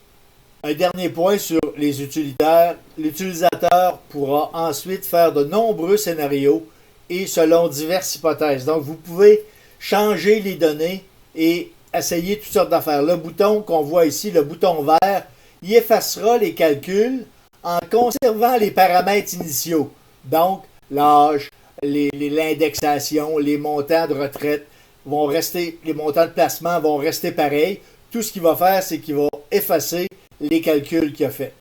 Un dernier point sur les utilitaires. L'utilisateur pourra ensuite faire de nombreux scénarios et selon diverses hypothèses. Donc, vous pouvez changer les données et essayer toutes sortes d'affaires. Le bouton qu'on voit ici, le bouton vert, il effacera les calculs en conservant les paramètres initiaux. Donc, l'âge, l'indexation, les montants de retraite vont rester, les montants de placement vont rester pareils. Tout ce qu'il va faire, c'est qu'il va effacer les calculs qu'il a fait.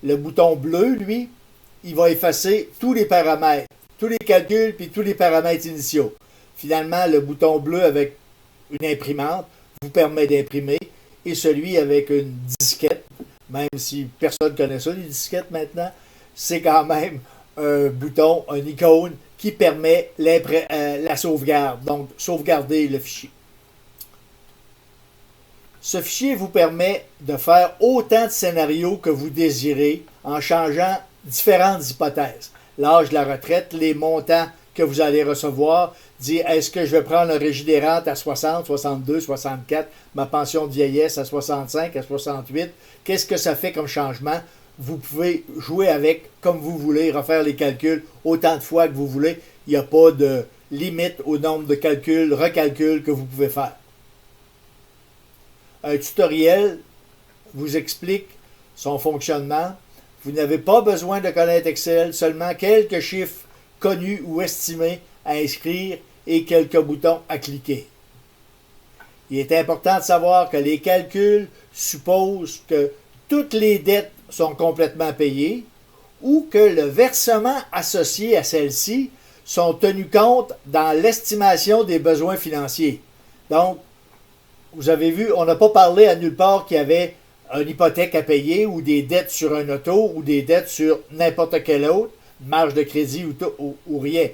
Le bouton bleu, lui, il va effacer tous les paramètres, tous les calculs puis tous les paramètres initiaux. Finalement, le bouton bleu avec une imprimante vous permet d'imprimer et celui avec une disquette, même si personne ne connaît ça, les disquettes maintenant, c'est quand même un bouton, une icône qui permet la sauvegarde, donc sauvegarder le fichier. Ce fichier vous permet de faire autant de scénarios que vous désirez en changeant différentes hypothèses. L'âge de la retraite, les montants que vous allez recevoir, dire est-ce que je vais prendre un régime des rentes à 60, 62, 64, ma pension de vieillesse à 65, à 68, qu'est-ce que ça fait comme changement? Vous pouvez jouer avec comme vous voulez, refaire les calculs autant de fois que vous voulez. Il n'y a pas de limite au nombre de calculs, recalculs que vous pouvez faire. Un tutoriel vous explique son fonctionnement. Vous n'avez pas besoin de connaître Excel, seulement quelques chiffres connus ou estimés à inscrire et quelques boutons à cliquer. Il est important de savoir que les calculs supposent que toutes les dettes sont complètement payées ou que le versement associé à celle-ci sont tenus compte dans l'estimation des besoins financiers. Donc, vous avez vu, on n'a pas parlé à nulle part qu'il y avait une hypothèque à payer ou des dettes sur un auto ou des dettes sur n'importe quelle autre, marge de crédit ou rien.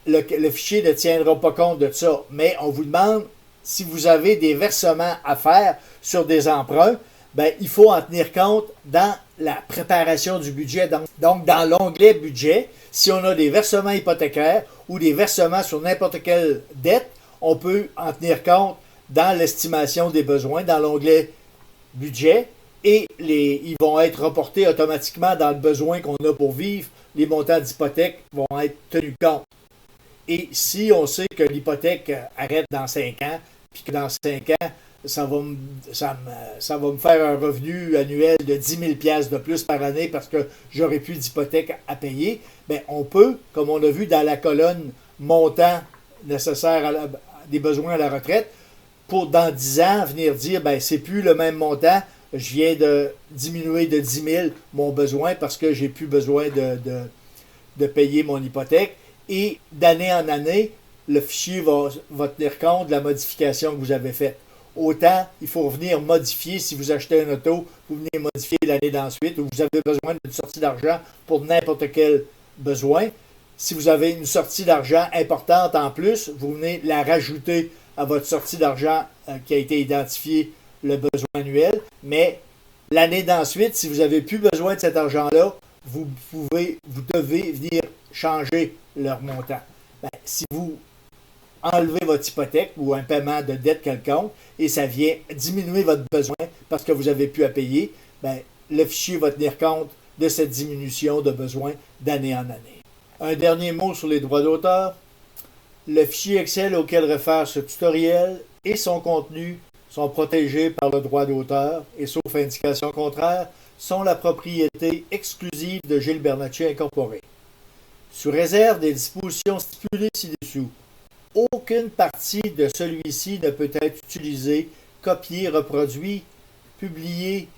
Le fichier ne tiendra pas compte de ça, mais on vous demande si vous avez des versements à faire sur des emprunts, ben, il faut en tenir compte dans la préparation du budget. Donc, dans l'onglet budget, si on a des versements hypothécaires ou des versements sur n'importe quelle dette, on peut en tenir compte dans l'estimation des besoins, dans l'onglet budget, et ils vont être reportés automatiquement dans le besoin qu'on a pour vivre. Les montants d'hypothèque vont être tenus compte. Et si on sait que l'hypothèque arrête dans 5 ans, puis que dans 5 ans, ça va me faire un revenu annuel de 10 000 $ de plus par année parce que j'aurai plus d'hypothèque à payer, bien, on peut, comme on a vu dans la colonne montant nécessaire des besoins à la retraite, pour dans 10 ans venir dire, ben c'est plus le même montant, je viens de diminuer de 10 000 mon besoin parce que j'ai plus besoin de payer mon hypothèque. Et d'année en année, le fichier va tenir compte de la modification que vous avez faite. Autant, il faut venir modifier, si vous achetez un auto, vous venez modifier l'année d'ensuite, ou vous avez besoin d'une sortie d'argent pour n'importe quel besoin. Si vous avez une sortie d'argent importante en plus, vous venez la rajouter à votre sortie d'argent qui a été identifiée, le besoin annuel. Mais l'année d'ensuite, si vous n'avez plus besoin de cet argent-là, vous devez venir changer leur montant. Ben, si vous enlevez votre hypothèque ou un paiement de dette quelconque et ça vient diminuer votre besoin parce que vous n'avez plus à payer, ben, le fichier va tenir compte de cette diminution de besoin d'année en année. Un dernier mot sur les droits d'auteur. Le fichier Excel auquel réfère ce tutoriel et son contenu sont protégés par le droit d'auteur et, sauf indication contraire, sont la propriété exclusive de Gilles Bernatchez Incorporé. Sous réserve des dispositions stipulées ci-dessous, aucune partie de celui-ci ne peut être utilisée, copiée, reproduite, publiée,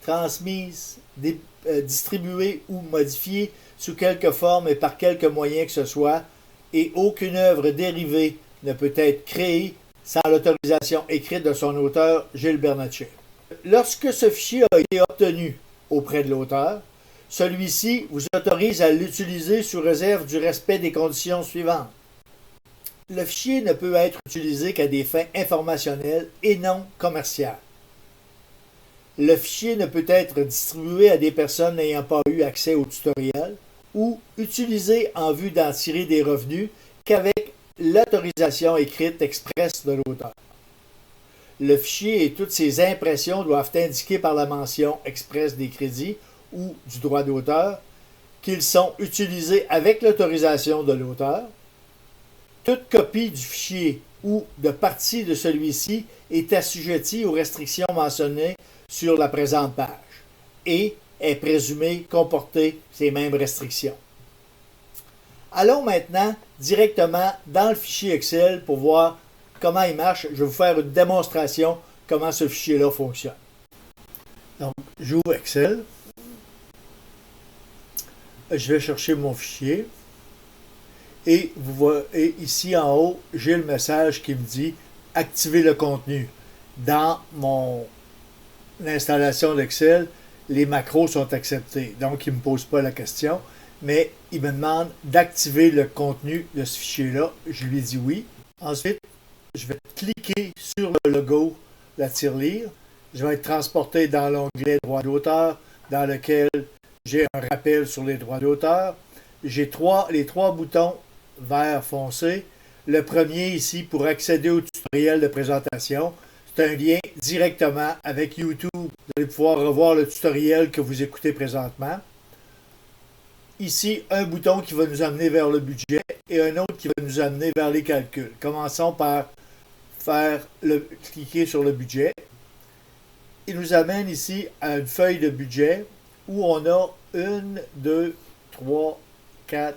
transmise, distribuée ou modifiée sous quelque forme et par quelque moyen que ce soit, et aucune œuvre dérivée ne peut être créée sans l'autorisation écrite de son auteur, Gilles Bernatchez. Lorsque ce fichier a été obtenu auprès de l'auteur, celui-ci vous autorise à l'utiliser sous réserve du respect des conditions suivantes. Le fichier ne peut être utilisé qu'à des fins informationnelles et non commerciales. Le fichier ne peut être distribué à des personnes n'ayant pas eu accès au tutoriel ou utilisé en vue d'en tirer des revenus qu'avec l'autorisation écrite expresse de l'auteur. Le fichier et toutes ses impressions doivent indiquer par la mention expresse des crédits ou du droit d'auteur qu'ils sont utilisés avec l'autorisation de l'auteur. Toute copie du fichier ou de partie de celui-ci est assujettie aux restrictions mentionnées sur la présente page et est présumée comporter ces mêmes restrictions. Allons maintenant directement dans le fichier Excel pour voir comment il marche. Je vais vous faire une démonstration comment ce fichier-là fonctionne. Donc, j'ouvre Excel. Je vais chercher mon fichier. Et vous voyez ici en haut, j'ai le message qui me dit « Activer le contenu ». Dans mon installation d'Excel, les macros sont acceptés. Donc, il ne me pose pas la question, mais il me demande d'activer le contenu de ce fichier-là. Je lui dis oui. Ensuite, je vais cliquer sur le logo, la tirelire. Je vais être transporté dans l'onglet « Droits d'auteur » dans lequel j'ai un rappel sur les droits d'auteur. J'ai les trois boutons vert foncé. Le premier ici pour accéder au tutoriel de présentation. C'est un lien directement avec YouTube. Vous allez pouvoir revoir le tutoriel que vous écoutez présentement. Ici, un bouton qui va nous amener vers le budget et un autre qui va nous amener vers les calculs. Commençons par cliquer sur le budget. Il nous amène ici à une feuille de budget où on a 1, 2, 3, 4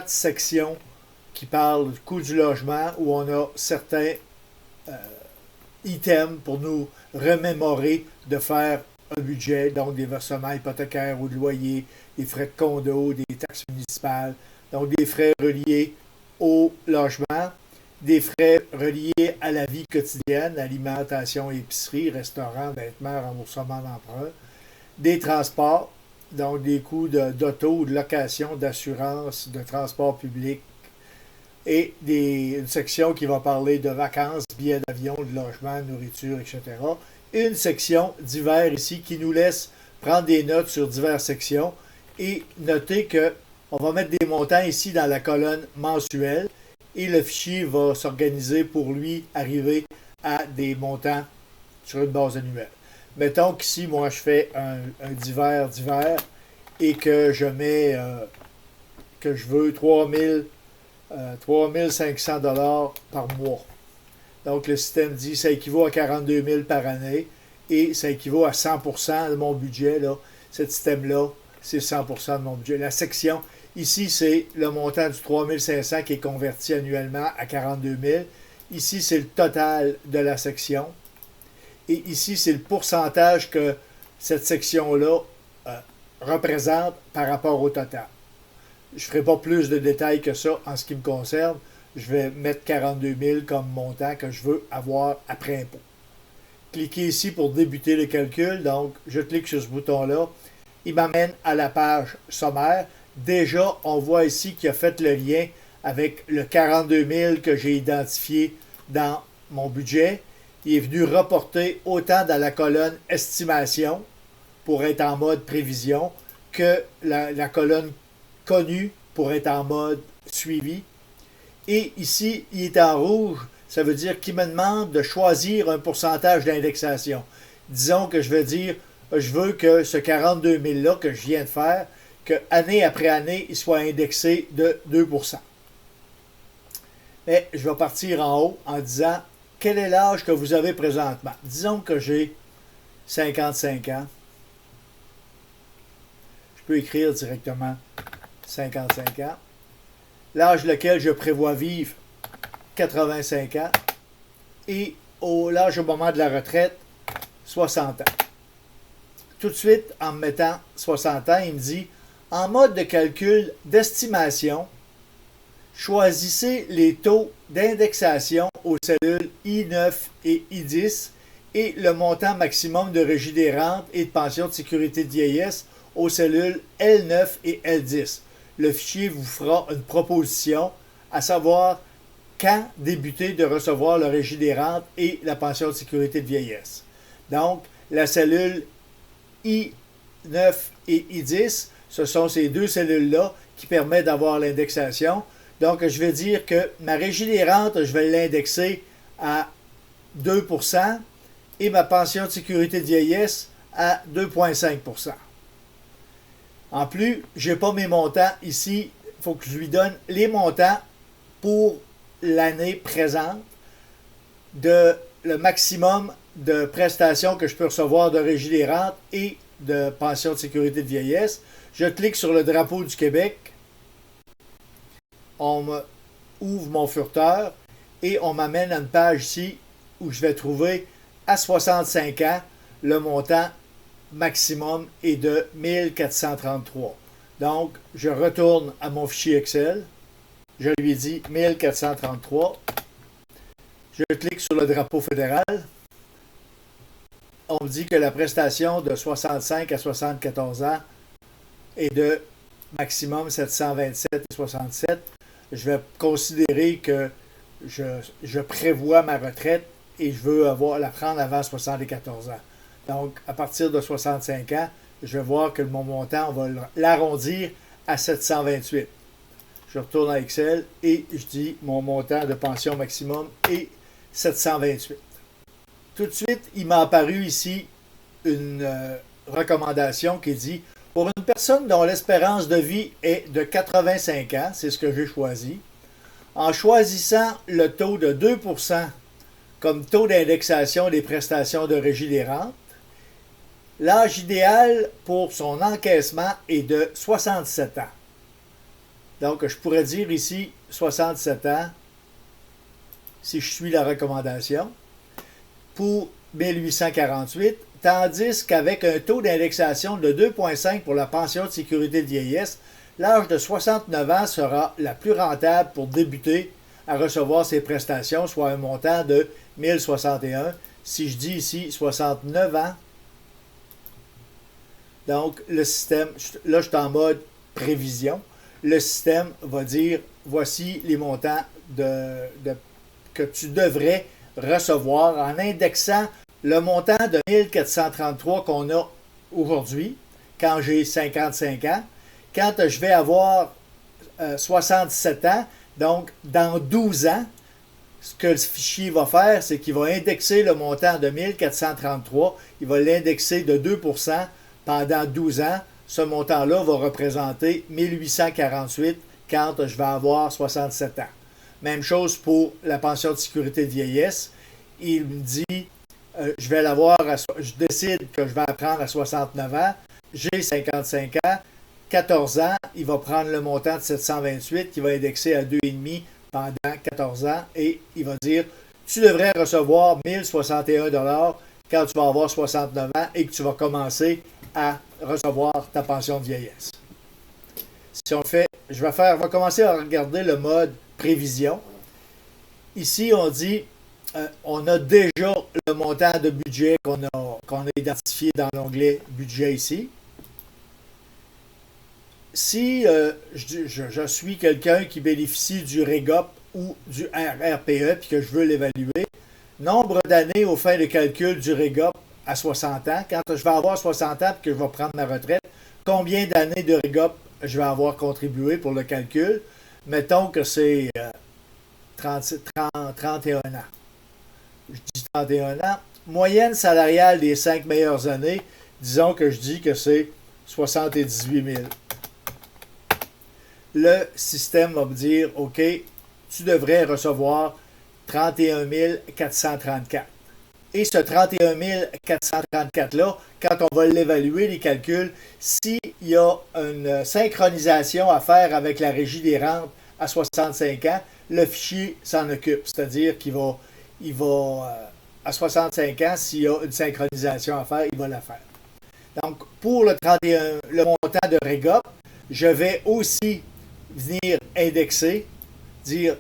sections qui parlent du coût du logement, où on a certains items pour nous remémorer de faire un budget, donc des versements hypothécaires ou de loyer, des frais de condo, des taxes municipales, donc des frais reliés au logement, des frais reliés à la vie quotidienne, alimentation, épicerie, restaurant, vêtements, remboursement d'emprunt, des transports, donc des coûts d'auto, de location, d'assurance, de transport public, et une section qui va parler de vacances, billets d'avion, de logement, nourriture, etc. Et une section divers ici qui nous laisse prendre des notes sur diverses sections et noter que on va mettre des montants ici dans la colonne mensuelle et le fichier va s'organiser pour lui arriver à des montants sur une base annuelle. Mettons qu'ici, moi, je fais un divers et que je mets que je veux 3500 $ par mois. Donc, le système dit que ça équivaut à 42 000 par année et ça équivaut à 100% de mon budget. Là. Ce système-là, c'est 100% de mon budget. La section, ici, c'est le montant du 3500 qui est converti annuellement à 42 000. Ici, c'est le total de la section. Et ici, c'est le pourcentage que cette section-là représente par rapport au total. Je ne ferai pas plus de détails que ça en ce qui me concerne. Je vais mettre 42 000 comme montant que je veux avoir après impôt. Cliquez ici pour débuter le calcul. Donc, je clique sur ce bouton-là. Il m'amène à la page sommaire. Déjà, on voit ici qu'il a fait le lien avec le 42 000 que j'ai identifié dans mon budget. Il est venu reporter autant dans la colonne estimation pour être en mode prévision que la colonne connue pour être en mode suivi. Et ici, il est en rouge, ça veut dire qu'il me demande de choisir un pourcentage d'indexation. Disons que je vais dire, je veux que ce 42 000-là que je viens de faire, que année après année, il soit indexé de 2%. Mais je vais partir en haut en disant, quel est l'âge que vous avez présentement? Disons que j'ai 55 ans. Je peux écrire directement 55 ans. L'âge lequel je prévois vivre, 85 ans. Et l'âge au moment de la retraite, 60 ans. Tout de suite, en me mettant 60 ans, il me dit, en mode de calcul d'estimation, choisissez les taux d'indexation aux cellules I9 et I10 et le montant maximum de régie des rentes et de pension de sécurité de vieillesse aux cellules L9 et L10. Le fichier vous fera une proposition, à savoir quand débuter de recevoir le régie des rentes et la pension de sécurité de vieillesse. Donc, la cellule I9 et I10, ce sont ces deux cellules-là qui permettent d'avoir l'indexation. Donc, je vais dire que ma régie des rentes, je vais l'indexer à 2% et ma pension de sécurité de vieillesse à 2,5%. En plus, je n'ai pas mes montants ici. Il faut que je lui donne les montants pour l'année présente de le maximum de prestations que je peux recevoir de régie des rentes et de pension de sécurité de vieillesse. Je clique sur le drapeau du Québec. On me ouvre mon furteur et on m'amène à une page ici où je vais trouver à 65 ans le montant maximum est de 1433. Donc, je retourne à mon fichier Excel. Je lui dis 1433. Je clique sur le drapeau fédéral. On me dit que la prestation de 65 à 74 ans est de maximum 727,67. Je vais considérer que je prévois ma retraite et je veux la prendre avant 74 ans. Donc, à partir de 65 ans, je vais voir que mon montant, on va l'arrondir à 728. Je retourne à Excel et je dis mon montant de pension maximum est 728. Tout de suite, il m'a apparu ici une recommandation qui dit pour une personne dont l'espérance de vie est de 85 ans, c'est ce que j'ai choisi, en choisissant le taux de 2% comme taux d'indexation des prestations de régie des rentes, l'âge idéal pour son encaissement est de 67 ans. Donc, je pourrais dire ici 67 ans si je suis la recommandation. Pour 1848, tandis qu'avec un taux d'indexation de 2,5 pour la pension de sécurité de vieillesse, l'âge de 69 ans sera la plus rentable pour débuter à recevoir ces prestations, soit un montant de 1061. Si je dis ici 69 ans, donc le système, là je suis en mode prévision, le système va dire voici les montants que tu devrais recevoir en indexant le montant de 1433 qu'on a aujourd'hui, quand j'ai 55 ans, quand je vais avoir 67 ans, donc dans 12 ans, ce que le fichier va faire, c'est qu'il va indexer le montant de 1433, il va l'indexer de 2% pendant 12 ans. Ce montant-là va représenter 1848 quand je vais avoir 67 ans. Même chose pour la pension de sécurité de vieillesse. Il me dit, je décide que je vais la prendre à 69 ans, j'ai 55 ans, 14 ans, il va prendre le montant de 728 qui va indexer à 2,5 pendant 14 ans et il va dire tu devrais recevoir 1061 $ quand tu vas avoir 69 ans et que tu vas commencer à recevoir ta pension de vieillesse. Si on le fait, je vais commencer à regarder le mode prévision. Ici, on dit on a déjà le montant de budget qu'on a identifié dans l'onglet budget ici. Si je suis quelqu'un qui bénéficie du REGOP ou du RRPE puis que je veux l'évaluer, nombre d'années au fin de calcul du REGOP à 60 ans, quand je vais avoir 60 ans et que je vais prendre ma retraite, combien d'années de REGOP je vais avoir contribué pour le calcul? Mettons que c'est 31 ans. Je dis 31 ans. Moyenne salariale des 5 meilleures années, disons que je dis que c'est 78 000. Le système va me dire, OK, tu devrais recevoir 31 434. Et ce 31 434-là, quand on va l'évaluer, les calculs, s'il y a une synchronisation à faire avec la Régie des rentes à 65 ans, le fichier s'en occupe. C'est-à-dire qu'il va à 65 ans, s'il y a une synchronisation à faire, il va la faire. Donc, pour le montant de REGOP, je vais aussi venir indexer, dire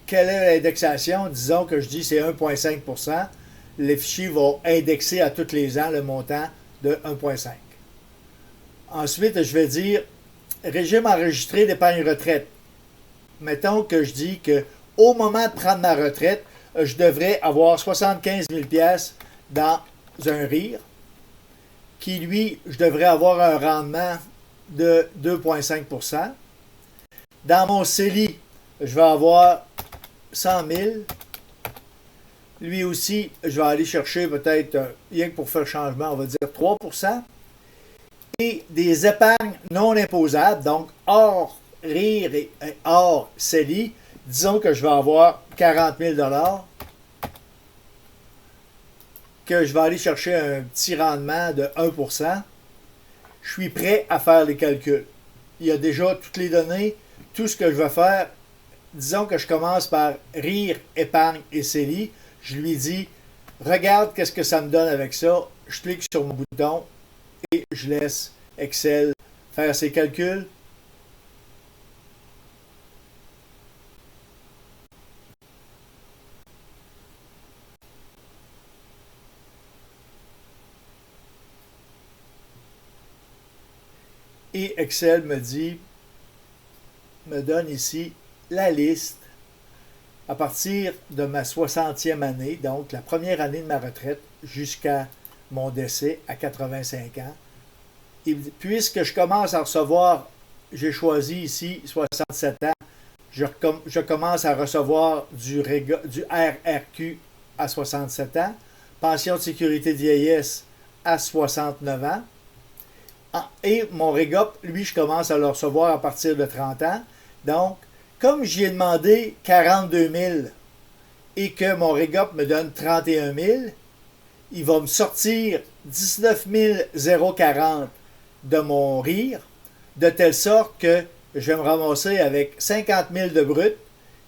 quelle est l'indexation. Disons que je dis c'est 1,5 %. Le fichier va indexer à tous les ans le montant de 1,5. Ensuite, je vais dire régime enregistré d'épargne retraite. Mettons que je dis qu'au moment de prendre ma retraite, je devrais avoir 75 000 $ dans un RIR, qui lui, je devrais avoir un rendement de 2,5 %. Dans mon CELI, je vais avoir 100 000. Lui aussi, je vais aller chercher peut-être, rien que pour faire changement, on va dire 3 %. Et des épargnes non imposables, donc hors RIR et hors CELI, disons que je vais avoir 40 000 $, que je vais aller chercher un petit rendement de 1 %. Je suis prêt à faire les calculs. Il y a déjà toutes les données. Tout ce que je vais faire, disons que je commence par RIR, épargne et CELI. Je lui dis, regarde qu'est-ce que ça me donne avec ça. Je clique sur mon bouton et je laisse Excel faire ses calculs. Et Excel me donne ici la liste à partir de ma 60e année, donc la première année de ma retraite, jusqu'à mon décès à 85 ans. Et puisque je commence à recevoir, j'ai choisi ici 67 ans, je commence à recevoir du RRQ à 67 ans, pension de sécurité de vieillesse à 69 ans, et mon REGOP, lui, je commence à le recevoir à partir de 30 ans. Donc, comme j'y ai demandé 42 000 et que mon REGOP me donne 31 000, il va me sortir 19 040 de mon RIR, de telle sorte que je vais me ramasser avec 50 000 de brut,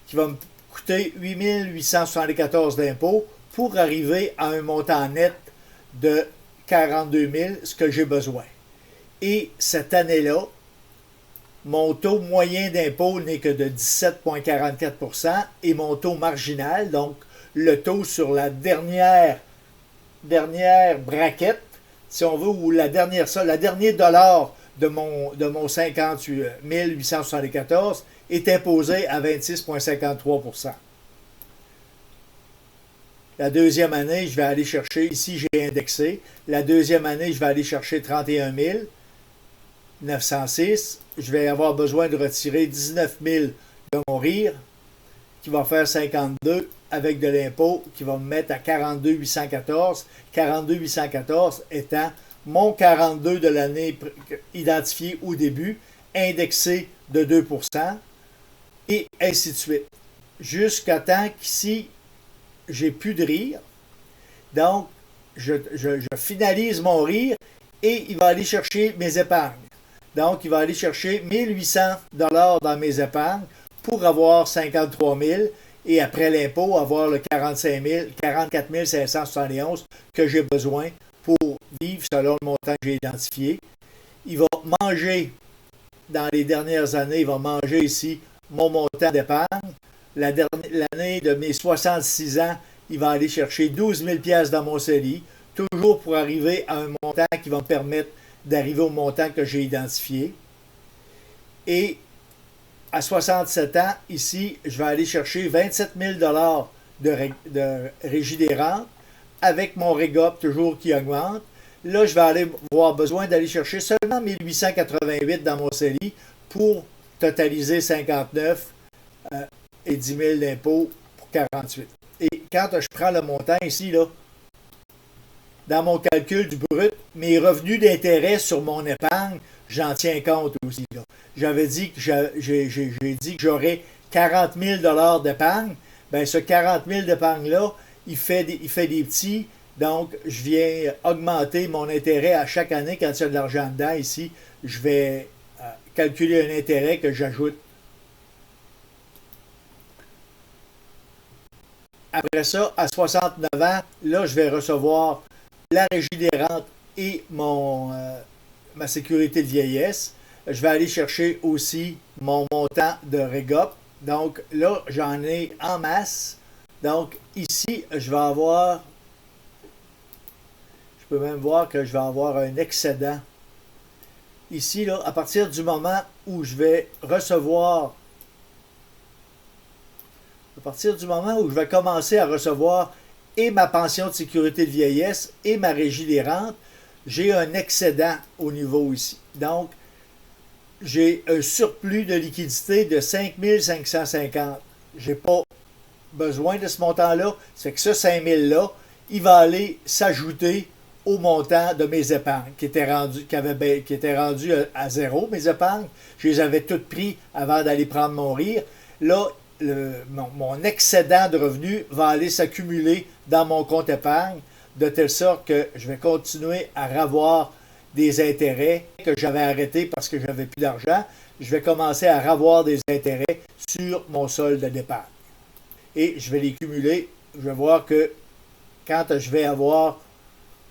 qui va me coûter 8 874 d'impôts pour arriver à un montant net de 42 000, ce que j'ai besoin. Et cette année-là, mon taux moyen d'impôt n'est que de 17,44 % et mon taux marginal, donc le taux sur la dernière braquette, si on veut, ou la dernière dollar de mon 58 874 est imposé à 26,53 %. La deuxième année, je vais aller chercher, ici j'ai indexé, la deuxième année, je vais aller chercher 31 906. Je vais avoir besoin de retirer 19 000 de mon RIR, qui va faire 52 avec de l'impôt, qui va me mettre à 42 814. 42 814 étant mon 42 de l'année identifié au début, indexé de 2 %, et ainsi de suite. Jusqu'à temps qu'ici, j'ai plus de RIR. Donc, je finalise mon RIR et il va aller chercher mes épargnes. Donc, il va aller chercher 1800 $ dans mes épargnes pour avoir 53 000 et après l'impôt, avoir le 44 571 que j'ai besoin pour vivre selon le montant que j'ai identifié. Il va manger, dans les dernières années, il va manger ici mon montant d'épargne. L'année de mes 66 ans, il va aller chercher 12 000 $ dans mon CELI, toujours pour arriver à un montant qui va me permettre d'arriver au montant que j'ai identifié. Et à 67 ans, ici, je vais aller chercher 27 000 $ de régie des rentes avec mon REGOP toujours qui augmente. Là, je vais avoir besoin d'aller chercher seulement 1888 dans mon CELI pour totaliser 59 et 10 000 d'impôts pour 48. Et quand je prends le montant ici, là, dans mon calcul du brut, mes revenus d'intérêt sur mon épargne, j'en tiens compte aussi. J'avais dit que j'ai dit que j'aurais 40 000 $ d'épargne. Ben, ce 40 000 d'épargne-là, il fait des petits. Donc, je viens augmenter mon intérêt à chaque année quand il y a de l'argent dedans. Ici, je vais calculer un intérêt que j'ajoute. Après ça, à 69 ans, là, je vais recevoir la régie des rentes et ma sécurité de vieillesse. Je vais aller chercher aussi mon montant de REGOP. Donc là, j'en ai en masse. Donc ici, je vais avoir, je peux même voir que je vais avoir un excédent. Ici, là, à partir du moment où je vais recevoir, à partir du moment où je vais commencer à recevoir et ma pension de sécurité de vieillesse et ma régie des rentes, j'ai un excédent au niveau ici. Donc, j'ai un surplus de liquidité de 5 550. Je n'ai pas besoin de ce montant-là. C'est que ce 5 000-là, il va aller s'ajouter au montant de mes épargnes, qui étaient rendues à zéro, mes épargnes. Je les avais toutes prises avant d'aller prendre mon RIR. Là, mon excédent de revenus va aller s'accumuler dans mon compte épargne, de telle sorte que je vais continuer à avoir des intérêts que j'avais arrêtés parce que j'avais plus d'argent. Je vais commencer à avoir des intérêts sur mon solde d'épargne. Et je vais les cumuler. Je vais voir que quand je vais avoir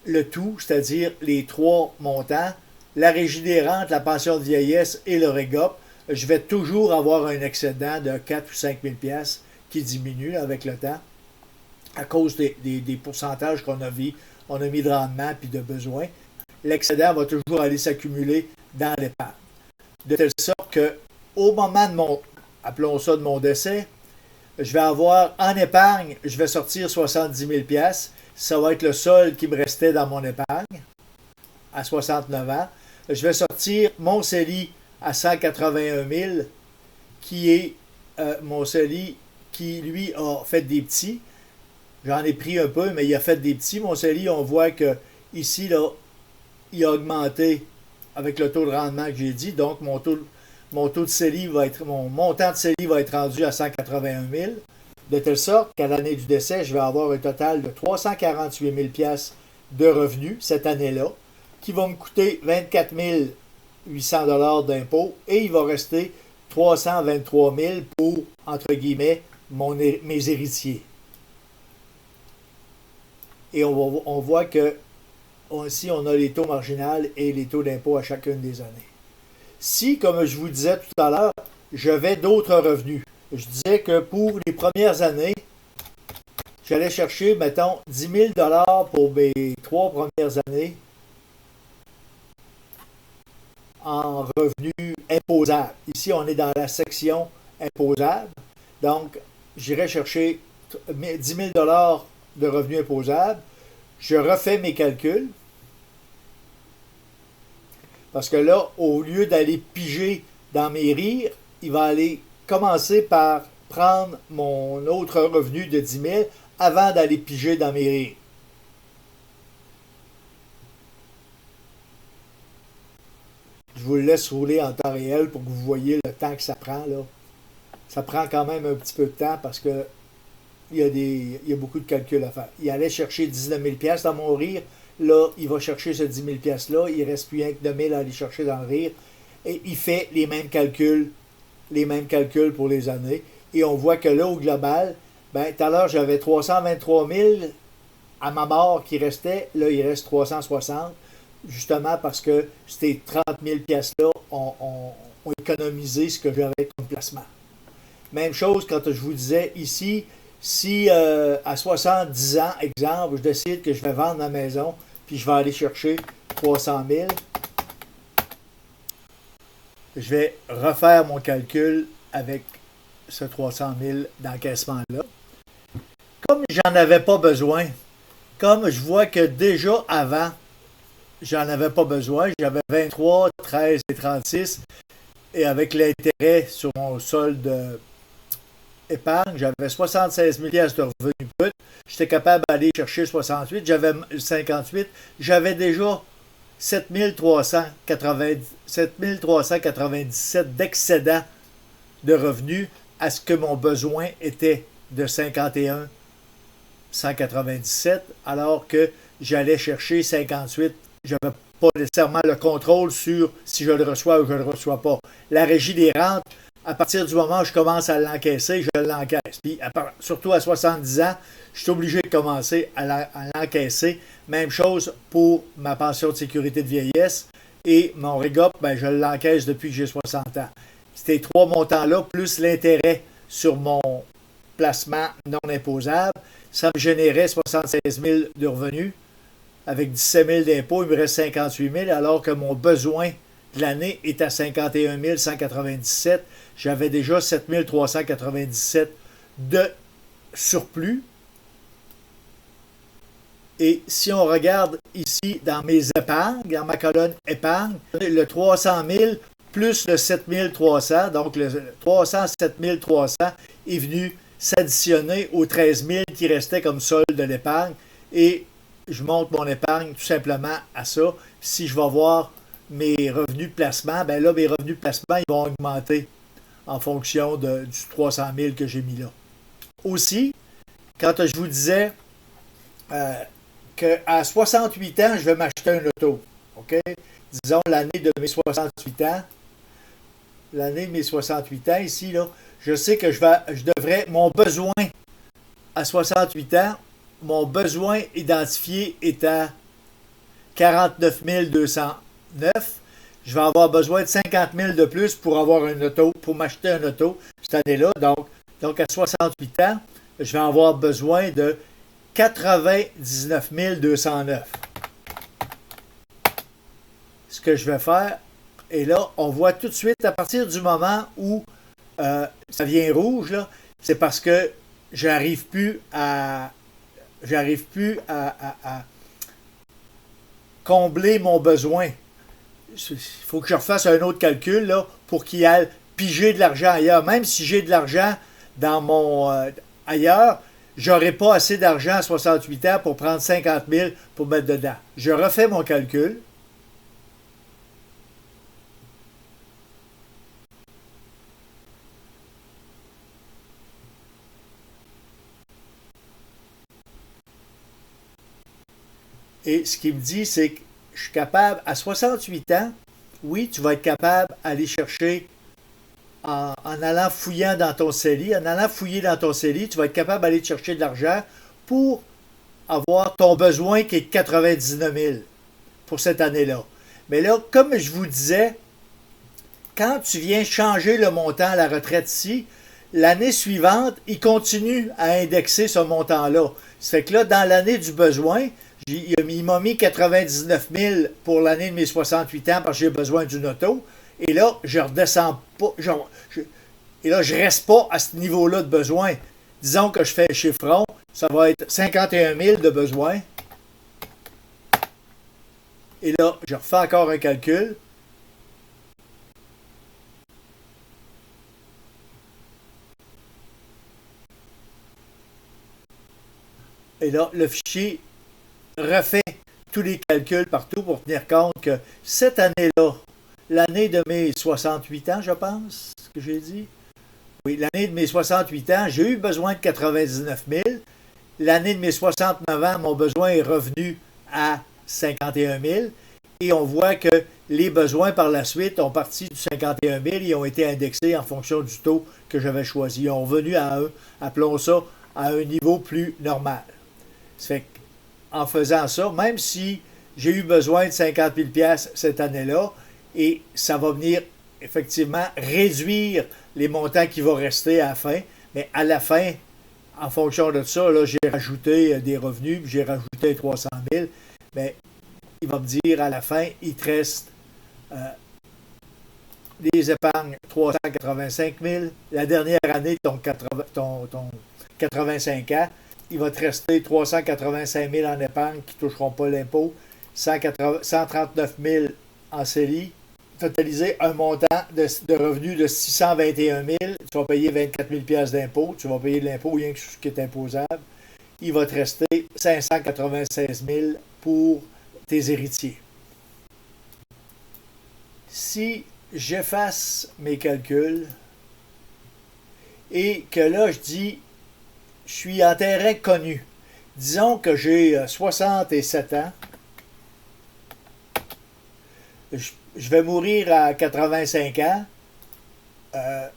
le tout, c'est-à-dire les trois montants, la régie des rentes, la pension de vieillesse et le REGOP, je vais toujours avoir un excédent de 4 ou 5 000 $ qui diminue avec le temps à cause des pourcentages qu'on a mis de rendement puis de besoins. L'excédent va toujours aller s'accumuler dans l'épargne. De telle sorte qu'au moment de appelons ça de mon décès, je vais avoir en épargne, je vais sortir 70 000 $. Ça va être le solde qui me restait dans mon épargne à 69 ans. Je vais sortir mon CELI à 181 000, qui est mon CELI qui, lui, a fait des petits. J'en ai pris un peu, mais il a fait des petits. Mon CELI, on voit que ici, là, il a augmenté avec le taux de rendement que j'ai dit. Donc, mon taux de CELI mon montant de CELI va être rendu à 181 000. De telle sorte qu'à l'année du décès, je vais avoir un total de 348 000 $ de revenus cette année-là, qui va me coûter 24 800 $ d'impôts, et il va rester 323 000 pour, entre guillemets, mes héritiers. Et on voit que ici, on a les taux marginaux et les taux d'impôt à chacune des années. Si, comme je vous disais tout à l'heure, j'avais d'autres revenus, je disais que pour les premières années, j'allais chercher, mettons, 10 000 pour mes 3 premières années en revenus imposables. Ici, on est dans la section imposable. Donc, j'irai chercher 10 000 de revenus imposables. Je refais mes calculs. Parce que là, au lieu d'aller piger dans mes rires, il va aller commencer par prendre mon autre revenu de 10 000 avant d'aller piger dans mes rires. Je vous le laisse rouler en temps réel pour que vous voyez le temps que ça prend, là. Ça prend quand même un petit peu de temps parce que il y a beaucoup de calculs à faire. Il allait chercher 19 000 $ dans mon rire. Là, il va chercher ce 10 000 $-là. Il ne reste plus rien que 2 000 à aller chercher dans le rire. Et il fait les mêmes calculs pour les années. Et on voit que là, au global, ben, tout à l'heure, j'avais 323 000 à ma mort qui restait. Là, il reste 360. Justement parce que ces 30 000 $-là ont économisé ce que j'avais comme placement. Même chose quand je vous disais ici, si à 70 ans, exemple, je décide que je vais vendre ma maison, puis je vais aller chercher 300 000, je vais refaire mon calcul avec ce 300 000 d'encaissement-là. Comme j'en avais pas besoin, comme je vois que déjà avant, j'en avais pas besoin, j'avais 23, 13 et 36, et avec l'intérêt sur mon solde épargne, j'avais 76 000 $ de revenus bruts, j'étais capable d'aller chercher 68, j'avais 58, j'avais déjà 7 397 d'excédent de revenus à ce que mon besoin était de 51 197, alors que j'allais chercher 58. Je n'avais pas nécessairement le contrôle sur si je le reçois ou je ne le reçois pas. La régie des rentes, à partir du moment où je commence à l'encaisser, je l'encaisse. Puis, surtout à 70 ans, je suis obligé de commencer à l'encaisser. Même chose pour ma pension de sécurité de vieillesse. Et mon REGOP, ben, je l'encaisse depuis que j'ai 60 ans. Ces trois montants-là, plus l'intérêt sur mon placement non imposable, ça me générait 76 000 de revenus. Avec 17 000 d'impôts, il me reste 58 000, alors que mon besoin de l'année est à 51 197. J'avais déjà 7 397 de surplus. Et si on regarde ici dans mes épargnes, dans ma colonne épargne, le 300 000 plus le 7 300, donc le 307 300 est venu s'additionner aux 13 000 qui restaient comme solde de l'épargne. Et je monte mon épargne tout simplement à ça. Si je vais voir mes revenus de placement, ben là, mes revenus de placement, ils vont augmenter en fonction du 300 000 que j'ai mis là. Aussi, quand je vous disais qu'à 68 ans, je vais m'acheter un auto, OK? Disons l'année de mes 68 ans, ici, là, je sais que je devrais, mon besoin à 68 ans, mon besoin identifié est à 49 209. Je vais avoir besoin de 50 000 de plus pour avoir une auto, pour m'acheter un auto cette année-là. Donc, à 68 ans, je vais avoir besoin de 99 209. Ce que je vais faire, et là, on voit tout de suite, à partir du moment où ça vient rouge, là, c'est parce que j'arrive plus à combler mon besoin. Il faut que je refasse un autre calcul là, pour qu'il aille piger de l'argent ailleurs. Même si j'ai de l'argent dans mon ailleurs, j'aurai pas assez d'argent à 68 ans pour prendre 50 000 pour mettre dedans. Je refais mon calcul. Et ce qu'il me dit, c'est que je suis capable, à 68 ans, oui, tu vas être capable d'aller chercher en allant fouillant dans ton CELI, en allant fouiller dans ton CELI, tu vas être capable d'aller chercher de l'argent pour avoir ton besoin qui est de 99 000. pour cette année-là. Mais là, comme je vous disais, quand tu viens changer le montant à la retraite ici, l'année suivante, il continue à indexer ce montant-là. Ça fait que là, dans l'année du besoin, il m'a mis 99 000 pour l'année de mes 68 ans parce que j'ai besoin d'une auto. Et là, je redescends pas. Et là, je reste pas à ce niveau-là de besoin. Disons que je fais un chiffron, ça va être 51 000 de besoin. Et là, je refais encore un calcul. Et là, le fichier refait tous les calculs partout pour tenir compte que cette année-là, l'année de mes 68 ans, je pense, ce que j'ai dit. Oui, l'année de mes 68 ans, j'ai eu besoin de 99 000. L'année de mes 69 ans, mon besoin est revenu à 51 000. Et on voit que les besoins par la suite ont parti du 51 000 et ont été indexés en fonction du taux que j'avais choisi. Ils ont revenu à appelons ça, à un niveau plus normal. Ça fait qu'en faisant ça, même si j'ai eu besoin de 50 000 $ cette année-là, et ça va venir effectivement réduire les montants qui vont rester à la fin, mais à la fin, en fonction de ça, là, j'ai rajouté des revenus, j'ai rajouté 300 000, mais il va me dire à la fin, il te reste les épargnes 385 000. La dernière année, ton 85 ans, il va te rester 385 000 en épargne qui ne toucheront pas l'impôt, 139 000 en CELI, totaliser un montant de revenus de 621 000. Tu vas payer 24 000 $ d'impôt, tu vas payer de l'impôt rien que ce qui est imposable. Il va te rester 596 000 pour tes héritiers. Si j'efface mes calculs et que là je dis je suis en terrain connu, disons que j'ai 67 ans, je vais mourir à 85 ans.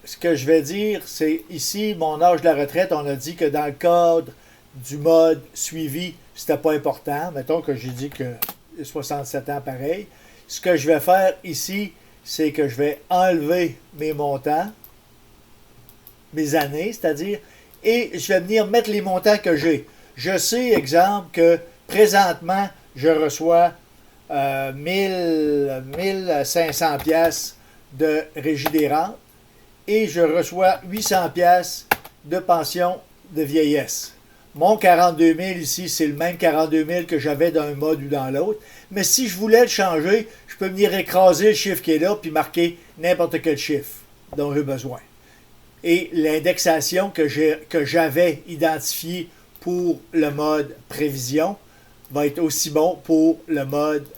Ce que je vais dire, c'est ici, mon âge de la retraite, on a dit que dans le cadre du mode suivi, c'était pas important. Mettons que j'ai dit que 67 ans pareil. Ce que je vais faire ici, c'est que je vais enlever mes montants, mes années, c'est-à-dire, et je vais venir mettre les montants que j'ai. Je sais, exemple, que présentement, je reçois 1500 $ de Régie des rentes et je reçois 800 $ de pension de vieillesse. Mon 42 000 ici, c'est le même 42 000 que j'avais dans un mode ou dans l'autre. Mais si je voulais le changer, je peux venir écraser le chiffre qui est là puis marquer n'importe quel chiffre dont j'ai besoin. Et l'indexation que j'avais identifiée pour le mode prévision va être aussi bon pour le mode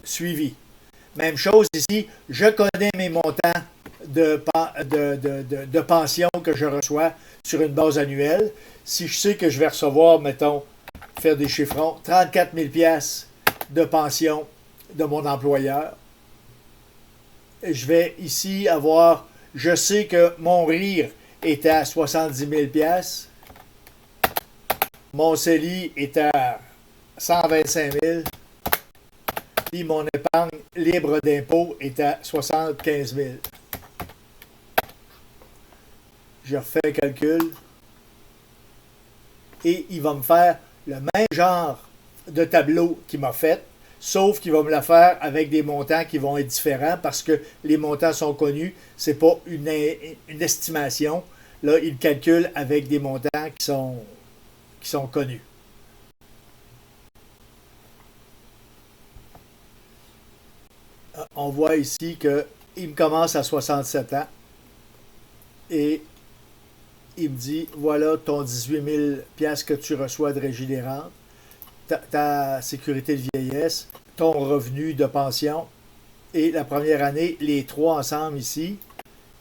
suivi. Même chose ici, je connais mes montants de pension que je reçois sur une base annuelle. Si je sais que je vais recevoir, mettons, faire des chiffrons, 34 000 $ de pension de mon employeur, je vais ici avoir, je sais que mon RIR est à 70 000 $, mon CELI est à 125 000 $, puis mon épargne libre d'impôt est à 75 000. Je refais le calcul et il va me faire le même genre de tableau qu'il m'a fait, sauf qu'il va me le faire avec des montants qui vont être différents parce que les montants sont connus. Ce n'est pas une estimation. Là, il calcule avec des montants qui sont connus. On voit ici qu'il me commence à 67 ans et il me dit, voilà ton 18 000 $ que tu reçois de Régie des rentes, ta sécurité de vieillesse, ton revenu de pension et la première année, les trois ensemble ici,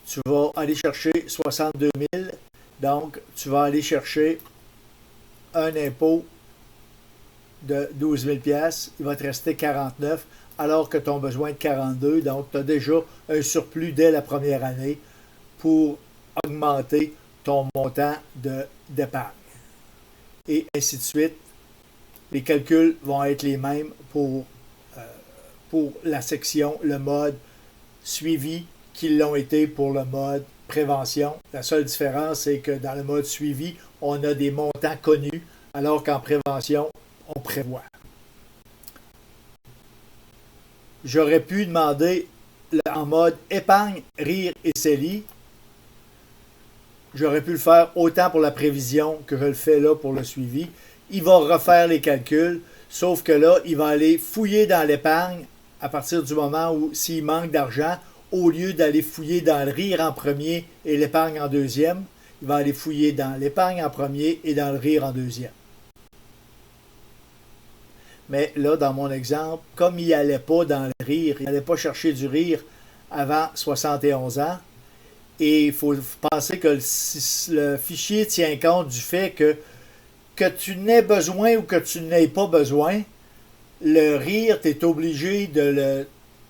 tu vas aller chercher 62 000. Donc, tu vas aller chercher un impôt de 12 000 $. Il va te rester 49 alors que ton besoin est de 42. Donc, tu as déjà un surplus dès la première année pour augmenter ton montant d'épargne. Et ainsi de suite. Les calculs vont être les mêmes pour pour la section, le mode suivi qu'ils l'ont été pour le mode prévention. La seule différence, c'est que dans le mode suivi, on a des montants connus, alors qu'en prévention, on prévoit. J'aurais pu demander en mode épargne, rire et CELI. J'aurais pu le faire autant pour la prévision que je le fais là pour le suivi. Il va refaire les calculs, sauf que là, il va aller fouiller dans l'épargne à partir du moment où s'il manque d'argent, au lieu d'aller fouiller dans le rire en premier et l'épargne en deuxième, il va aller fouiller dans l'épargne en premier et dans le rire en deuxième. Mais là, dans mon exemple, comme il n'allait pas dans le rire, il n'allait pas chercher du rire avant 71 ans, et il faut penser que le fichier tient compte du fait que tu n'aies besoin ou que tu n'aies pas besoin, le rire, tu es obligé de le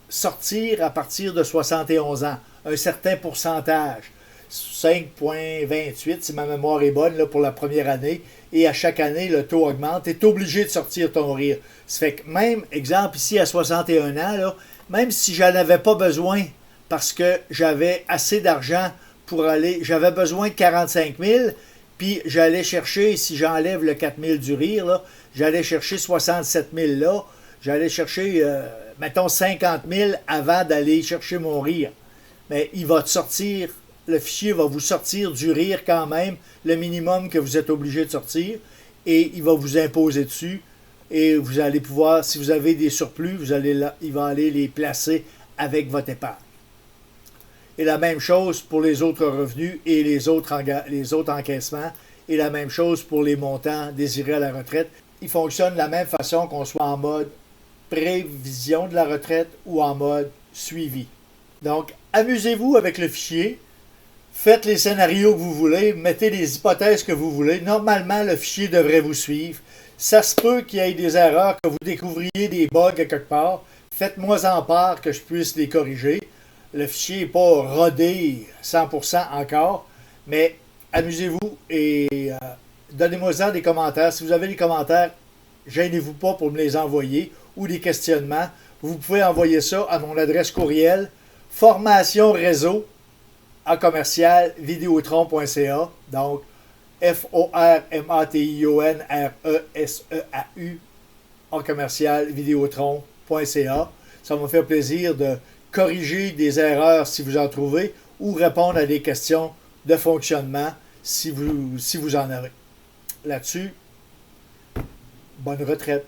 sortir à partir de 71 ans, un certain pourcentage. 5,28 si ma mémoire est bonne là, pour la première année, et à chaque année le taux augmente, tu es obligé de sortir ton rire. Ça fait que même, exemple ici à 61 ans, là, même si j'en avais pas besoin parce que j'avais assez d'argent pour aller, j'avais besoin de 45 000, puis j'allais chercher, si j'enlève le 4 000 du rire, là, j'allais chercher 67 000 là, j'allais chercher, mettons 50 000 avant d'aller chercher mon rire. Mais il va te sortir, le fichier va vous sortir du rire quand même, le minimum que vous êtes obligé de sortir, et il va vous imposer dessus, et vous allez pouvoir, si vous avez des surplus, il va aller les placer avec votre épargne. Et la même chose pour les autres revenus et les autres encaissements, et la même chose pour les montants désirés à la retraite. Il fonctionne de la même façon qu'on soit en mode prévision de la retraite ou en mode suivi. Donc, amusez-vous avec le fichier. Faites les scénarios que vous voulez, mettez les hypothèses que vous voulez. Normalement, le fichier devrait vous suivre. Ça se peut qu'il y ait des erreurs, que vous découvriez des bugs à quelque part. Faites-moi en part que je puisse les corriger. Le fichier n'est pas rodé 100% encore, mais amusez-vous et donnez-moi-en des commentaires. Si vous avez des commentaires, gênez-vous pas pour me les envoyer ou des questionnements. Vous pouvez envoyer ça à mon adresse courriel formationreseau@vidéotron.ca. Donc, formationreseau@vidéotron.ca. Ça m'a fait plaisir de corriger des erreurs si vous en trouvez ou répondre à des questions de fonctionnement si vous en avez. Là-dessus, bonne retraite.